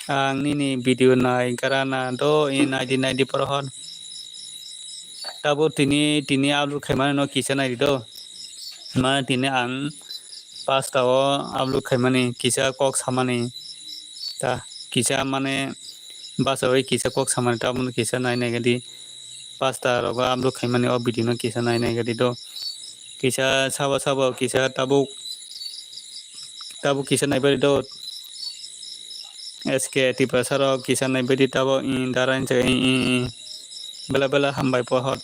ang nini video nai karana do in 1990 porhon tabo tini upload khaimani no kisa nai do ma tini ang pasta o upload khaimani kisa kok samani ta kisa mane basa oi kisa kok samani tabo kisa nai gadi pasta rogo upload khaimani o video no kisa nai gadi do kisa sabo kisa tabo kisa nai bari do SK depression rok kisa nai bari tabo daran bela hambai pohor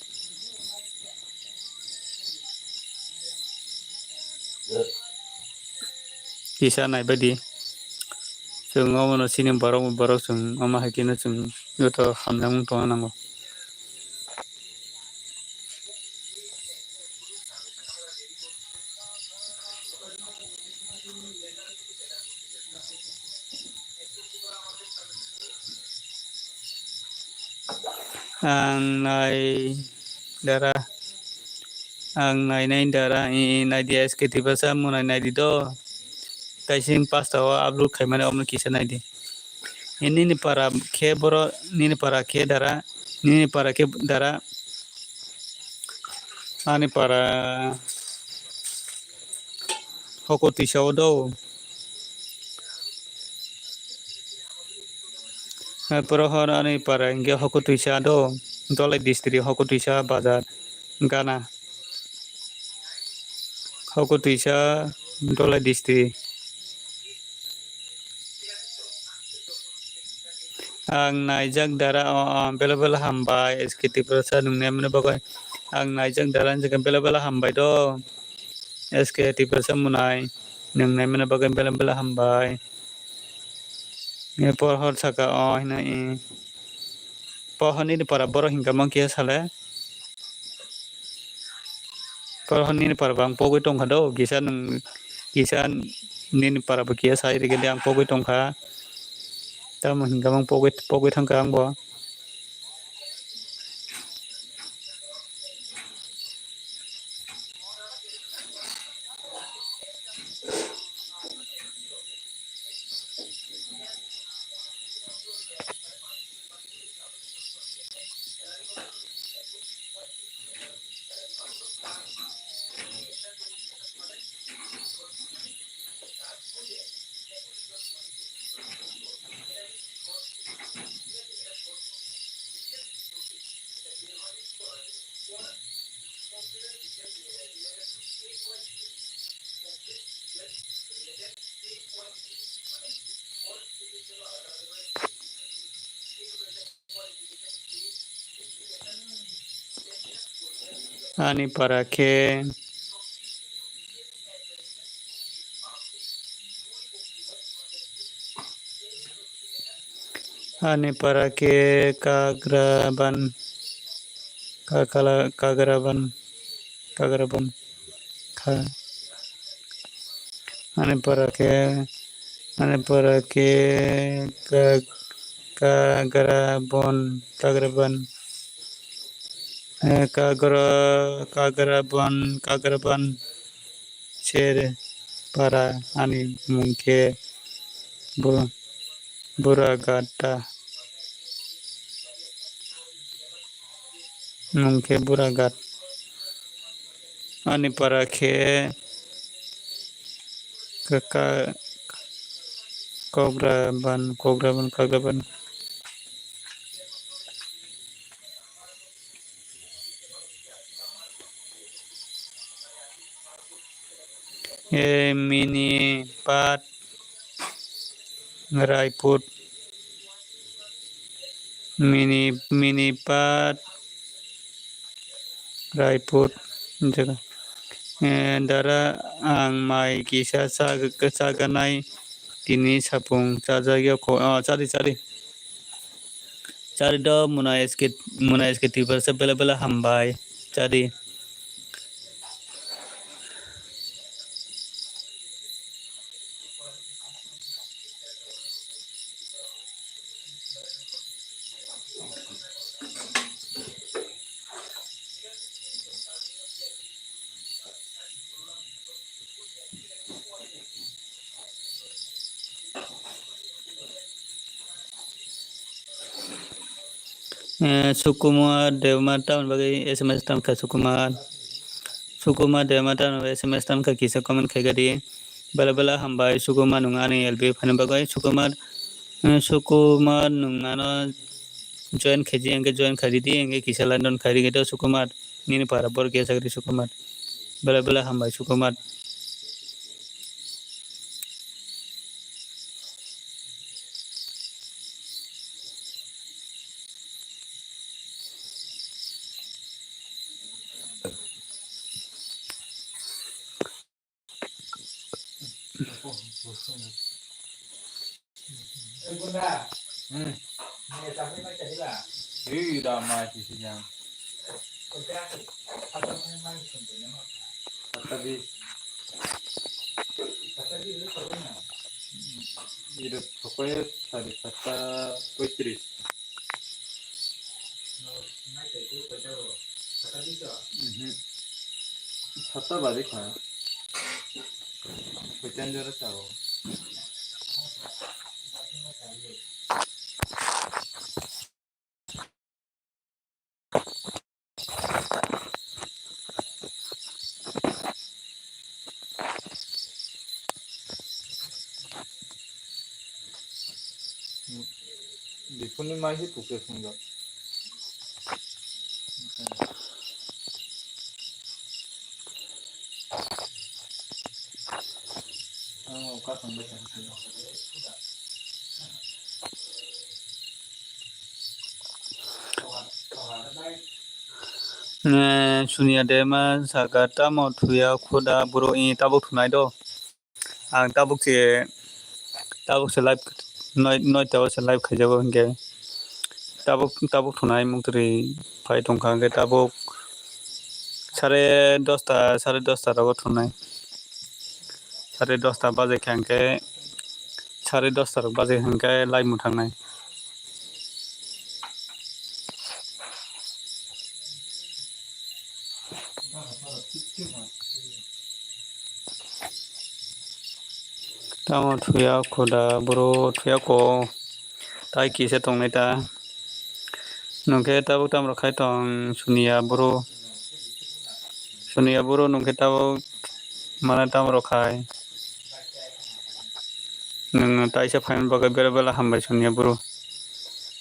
kisa nai badi जों अमनो सिनि बाराव जों अमा हायकिनो जों गोथो खामनाय मुंथ'नो नांगौ आं नायनाय दारा नायदि एसकेटि बासा मुनाय नायदि द काइसिं पास्टाव आपल'ड खायमाने अमनो किसा नायदि ini para ke boro nini para ke dara ani para hokoti do prohor ani para inge hokoti do dole distri hokoti bazar gana hokoti dole distri ang naijak dara bela hambai skiti prasa nungne mene bagai ang naijak dara jaga bela hambai do skiti prasa munai nungne mene bagai bela hambai ne porhor saka hina pohon ini para boro hingga mangkia sale pohon ini para bang pogoi tongka do kisan nini para bakia sai rege yang pogoi tongka tamu hingga mang pogoi tangka ang bo ani para ke kagraban kagraban ani para ke kagraban kagraban cer para ani mungke buragata mungke buragat ani para ke kagraban mini pat Raiput mini pat Raiput jaga dara ang mai kisa saganai tini sapung sajagya ko cari do munai skit tiba bela hambai cari Sukumar Devmata bagai SMS tan ka Sukumar Devmata SMS tan ka kisa comment kagadi bala hambai Sukumar nungani LB fan bagai Sukumar nungano join khadi enge kisa London khadi gedo Sukumar nini para bor ke sagri Sukumar bala hambai Sukumar Diphonnya masih tugas enggak? Kapan baca? Sunia dema saga tamo thuya khoda bro tabuk thunai do ang tabuk se live noi tawo se live khaijago hingke tabuk thunai mungtri phai tongkha hingke tabuk 10:30 rago thunai 10:30 baje hingke 10:30 baje hingke live mu thangnai tamo thuya khoda bro thuya ko tai kisa tongnai ta nongke tabuk tamro khai tong sunia bro nongke tabuk mana tamro khai nung taisa phain bagai bela bela hambai sunia bro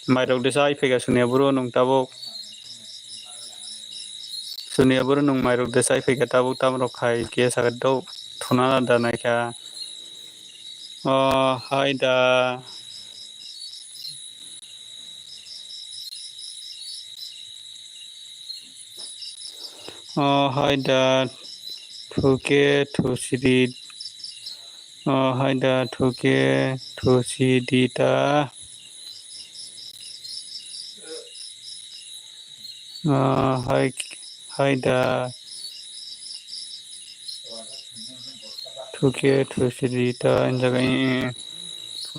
mairok desa ifega sunia bro nung tabuk sunia bro nung mairok desa ifega tabuk tamro khai kia sagat do thunana danai kha haida haida thuke thusiri haida thuke thusidita haida thuke thusidita jaga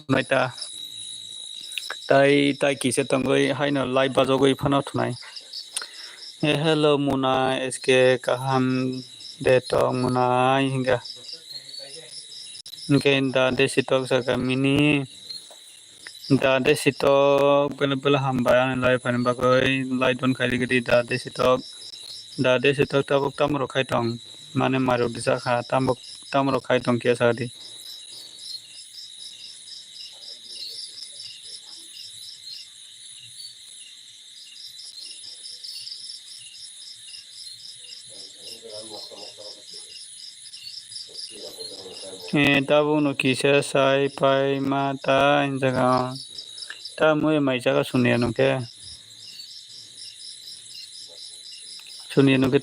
naita tai kise tongoi haino live bajogoi phano thunai hello muna sk kaham de tong muna hinga hingke da desitok saka mini da desitok bela bela hambai ani live ani bagoi live don khaili gidi da desitok tabuk tamro khai tong mane marok disa kha tamro khai tong kia sagadi tabuk no kisa sai pai mata jaga ta moi mai jaga sunia nongke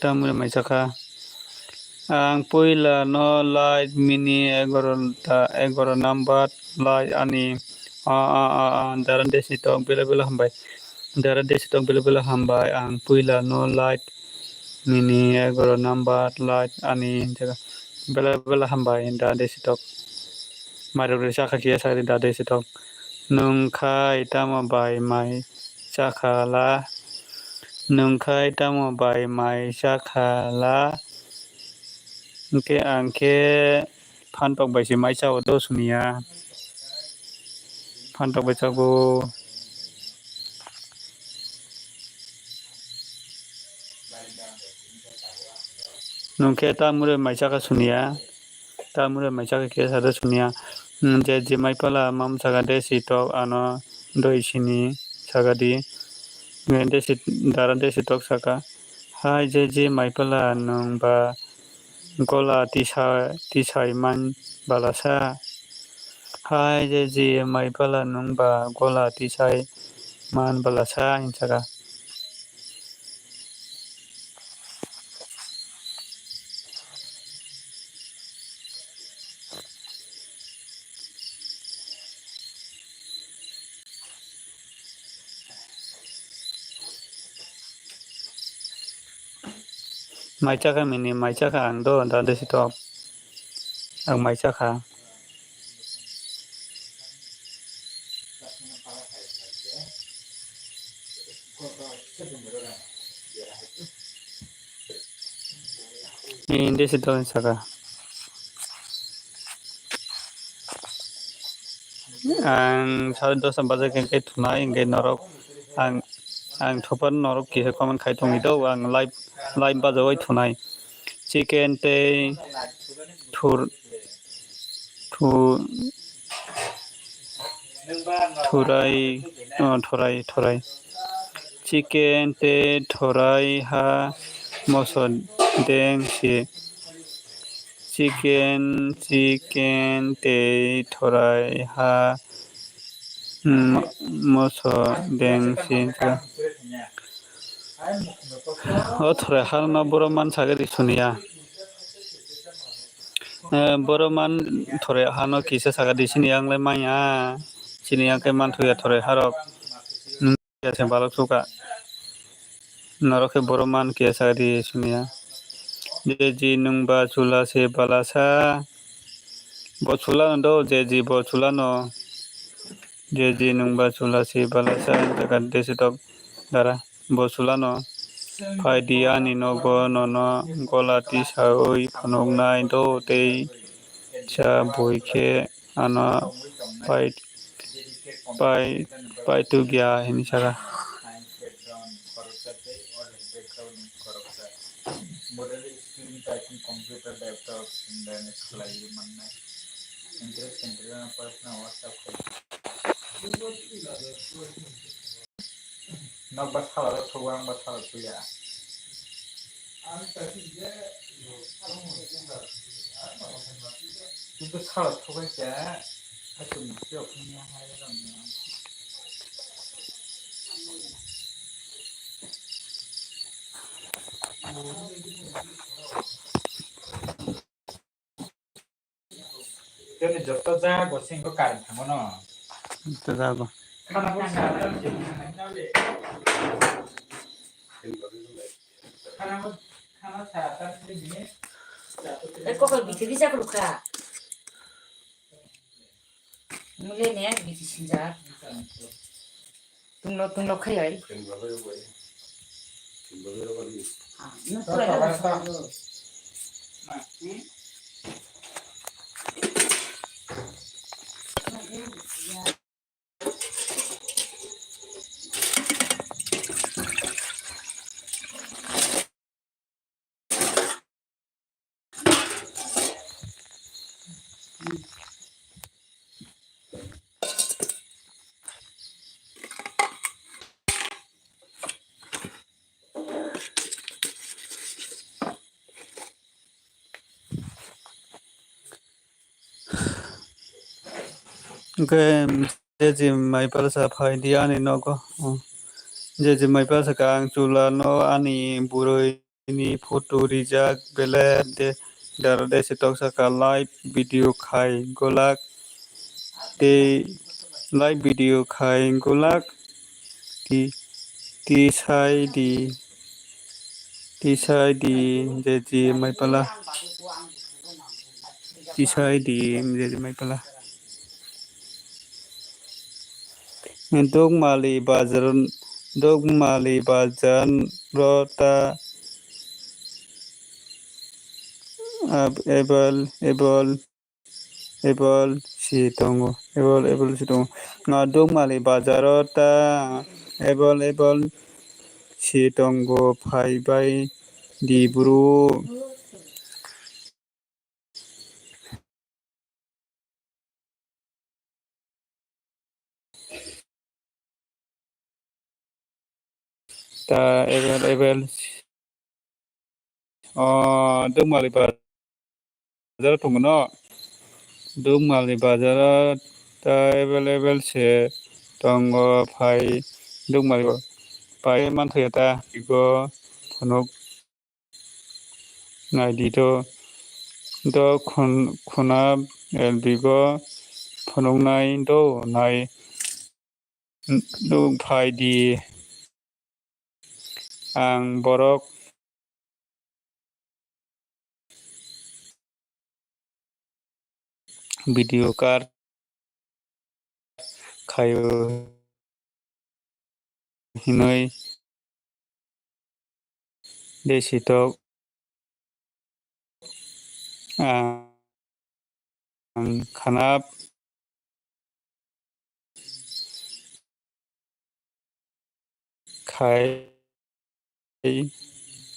ta moi mai jaka ang puila no light mini 11 number light ani daran desitok bela bela hambai ang puila no light mini 11 number light ani jaga bela bela hambai da desitok marok desa kha kia sagdi da desitok nungkhai tamo bai mai sakhala nungkhai tamo bai mai sakhala hingke angke phantok bai se mai chao do sunia phantok bai chago nungke tamure mai chaka sunia tamure mai chaka kia sada sunia je mai pala mam saga desitok ano doi sini sagadi daran desitok saka hai je mai pala nung ba gola tisai man balasa hai je mai pala nung ba gola tisai man balasa hinsaga Maicaka mini maicaka ang do da desktop ang maicaka in desktop saka ang sardo sambaja ke thuna ingge norok ang thopan norok kisa common khai tongi do ang live bajawai thunai chicken tei thur thu thorai chicken tei thorai ha moso deng si chicken tei thorai ha moso deng si o thorai ha no boroman sagari sunia boroman thorai ha no kisa sagadi sini anglai maya sini angke manthuya thorai harok ya balok suka noroke boroman kia sagadi sunia jeji nungba chula se balasa bo chula no jeji bo chula no jeji nungba chula se balasa jaga desktop dara bo chula no pai dia ni nogo nono golati saoi phanongnai do tei cha boike ano pai tu gya hini sara computer laptop and then slide manna interest personal WhatsApp nak basal thawang basal tuya itu salah thawai ya aku mikir punya hal yang Jadi jatuh jago sing ko kain thang no. to jago Kana ko sa kana sa ta ni Kok bisa bisa keluka. Mulai nih bisa sinjar. Tunggu kayak. Ah, itu ada. ke jeji mai palsa pai dia ni nogo jeji mai palsa kang chula no ani buroi ni photo rijak bele de dar desktop saka live video khai golak te live video khai golak ti sai jeji mai pala ti sai jeji mai pala Dogmali bajan rota able si tongo nga dogmali bajarota able si tongo pai bai di buru ta able dogmali bajar tongo no dogmali bajar ta able se tongo pai dogmali pai manthaya ta igo phonok nai di do khuna bigo phonok nai do nai do pai di ang borok video card kayo hinoi desitok khanap khai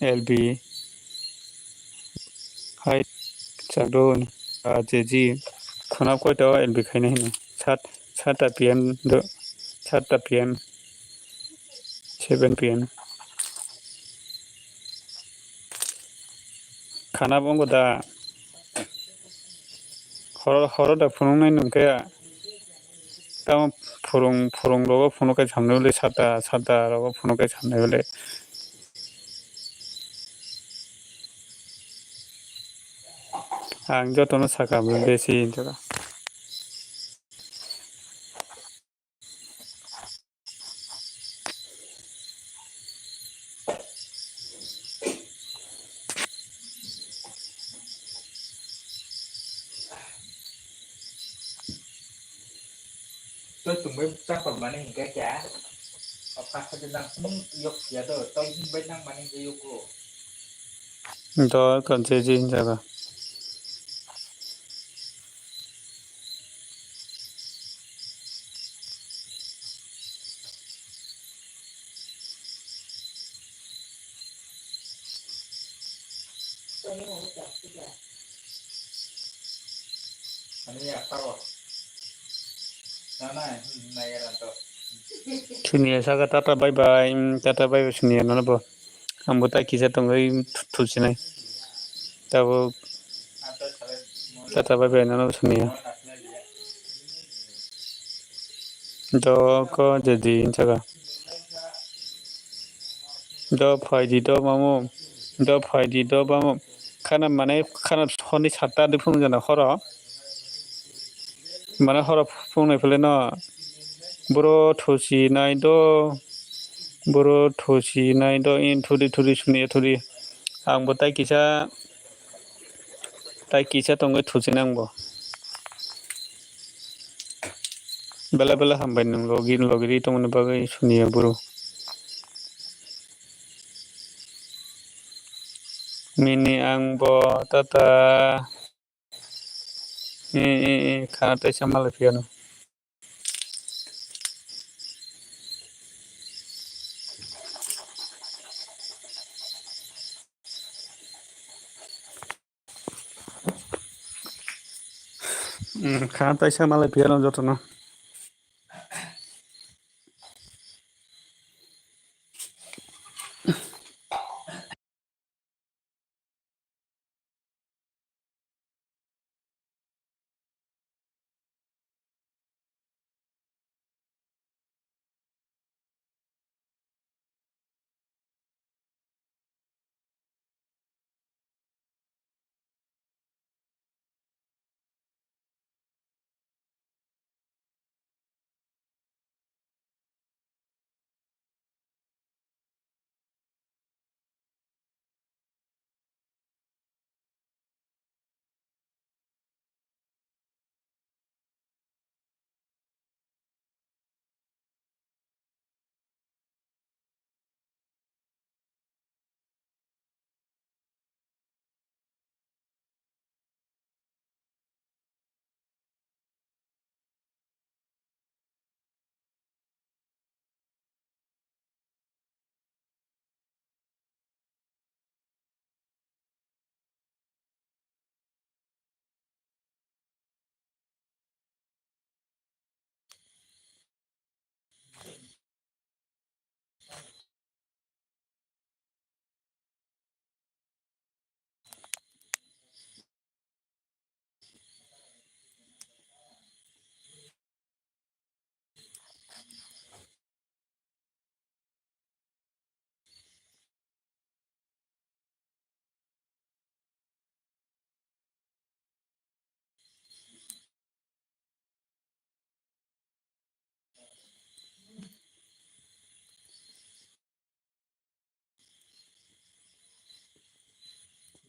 LB hai chadon jeji khanap koito LB khaine hino 7 PM do 7 PM 7 PM khanap ongo da horo da phunungnai nungkaya tamo phurung rogo phunukai samne bole 7 rogo phunukai samne bole ang jotono sakablo besi intoka tôi tụi mấy tác phẩm mà này cái chả apa saja nang yok ya do tôi bên nang mana cái yok ko do kon jeji intoka ini ya tahu nana này là to Sunia saka tata bye bye sunia nono bo ambo ta kisa tongai thusinai tabo atau salah tata bye bye nono sunia do ko jeji intoka do phaidi do mamu do phaidi do mamu khana mane khana honi 7 de phung jana horo mane horo phungnai phele no boro thusinai do boro thusinai do in thuri sunia thuri angbo tai kisa tongai thusinangbo bela hambai nang logiri tongna bagai sunia boro mini angbo tata khana tai samala piano khana tai samala piano jotono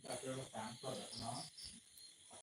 tapi orang tanpa no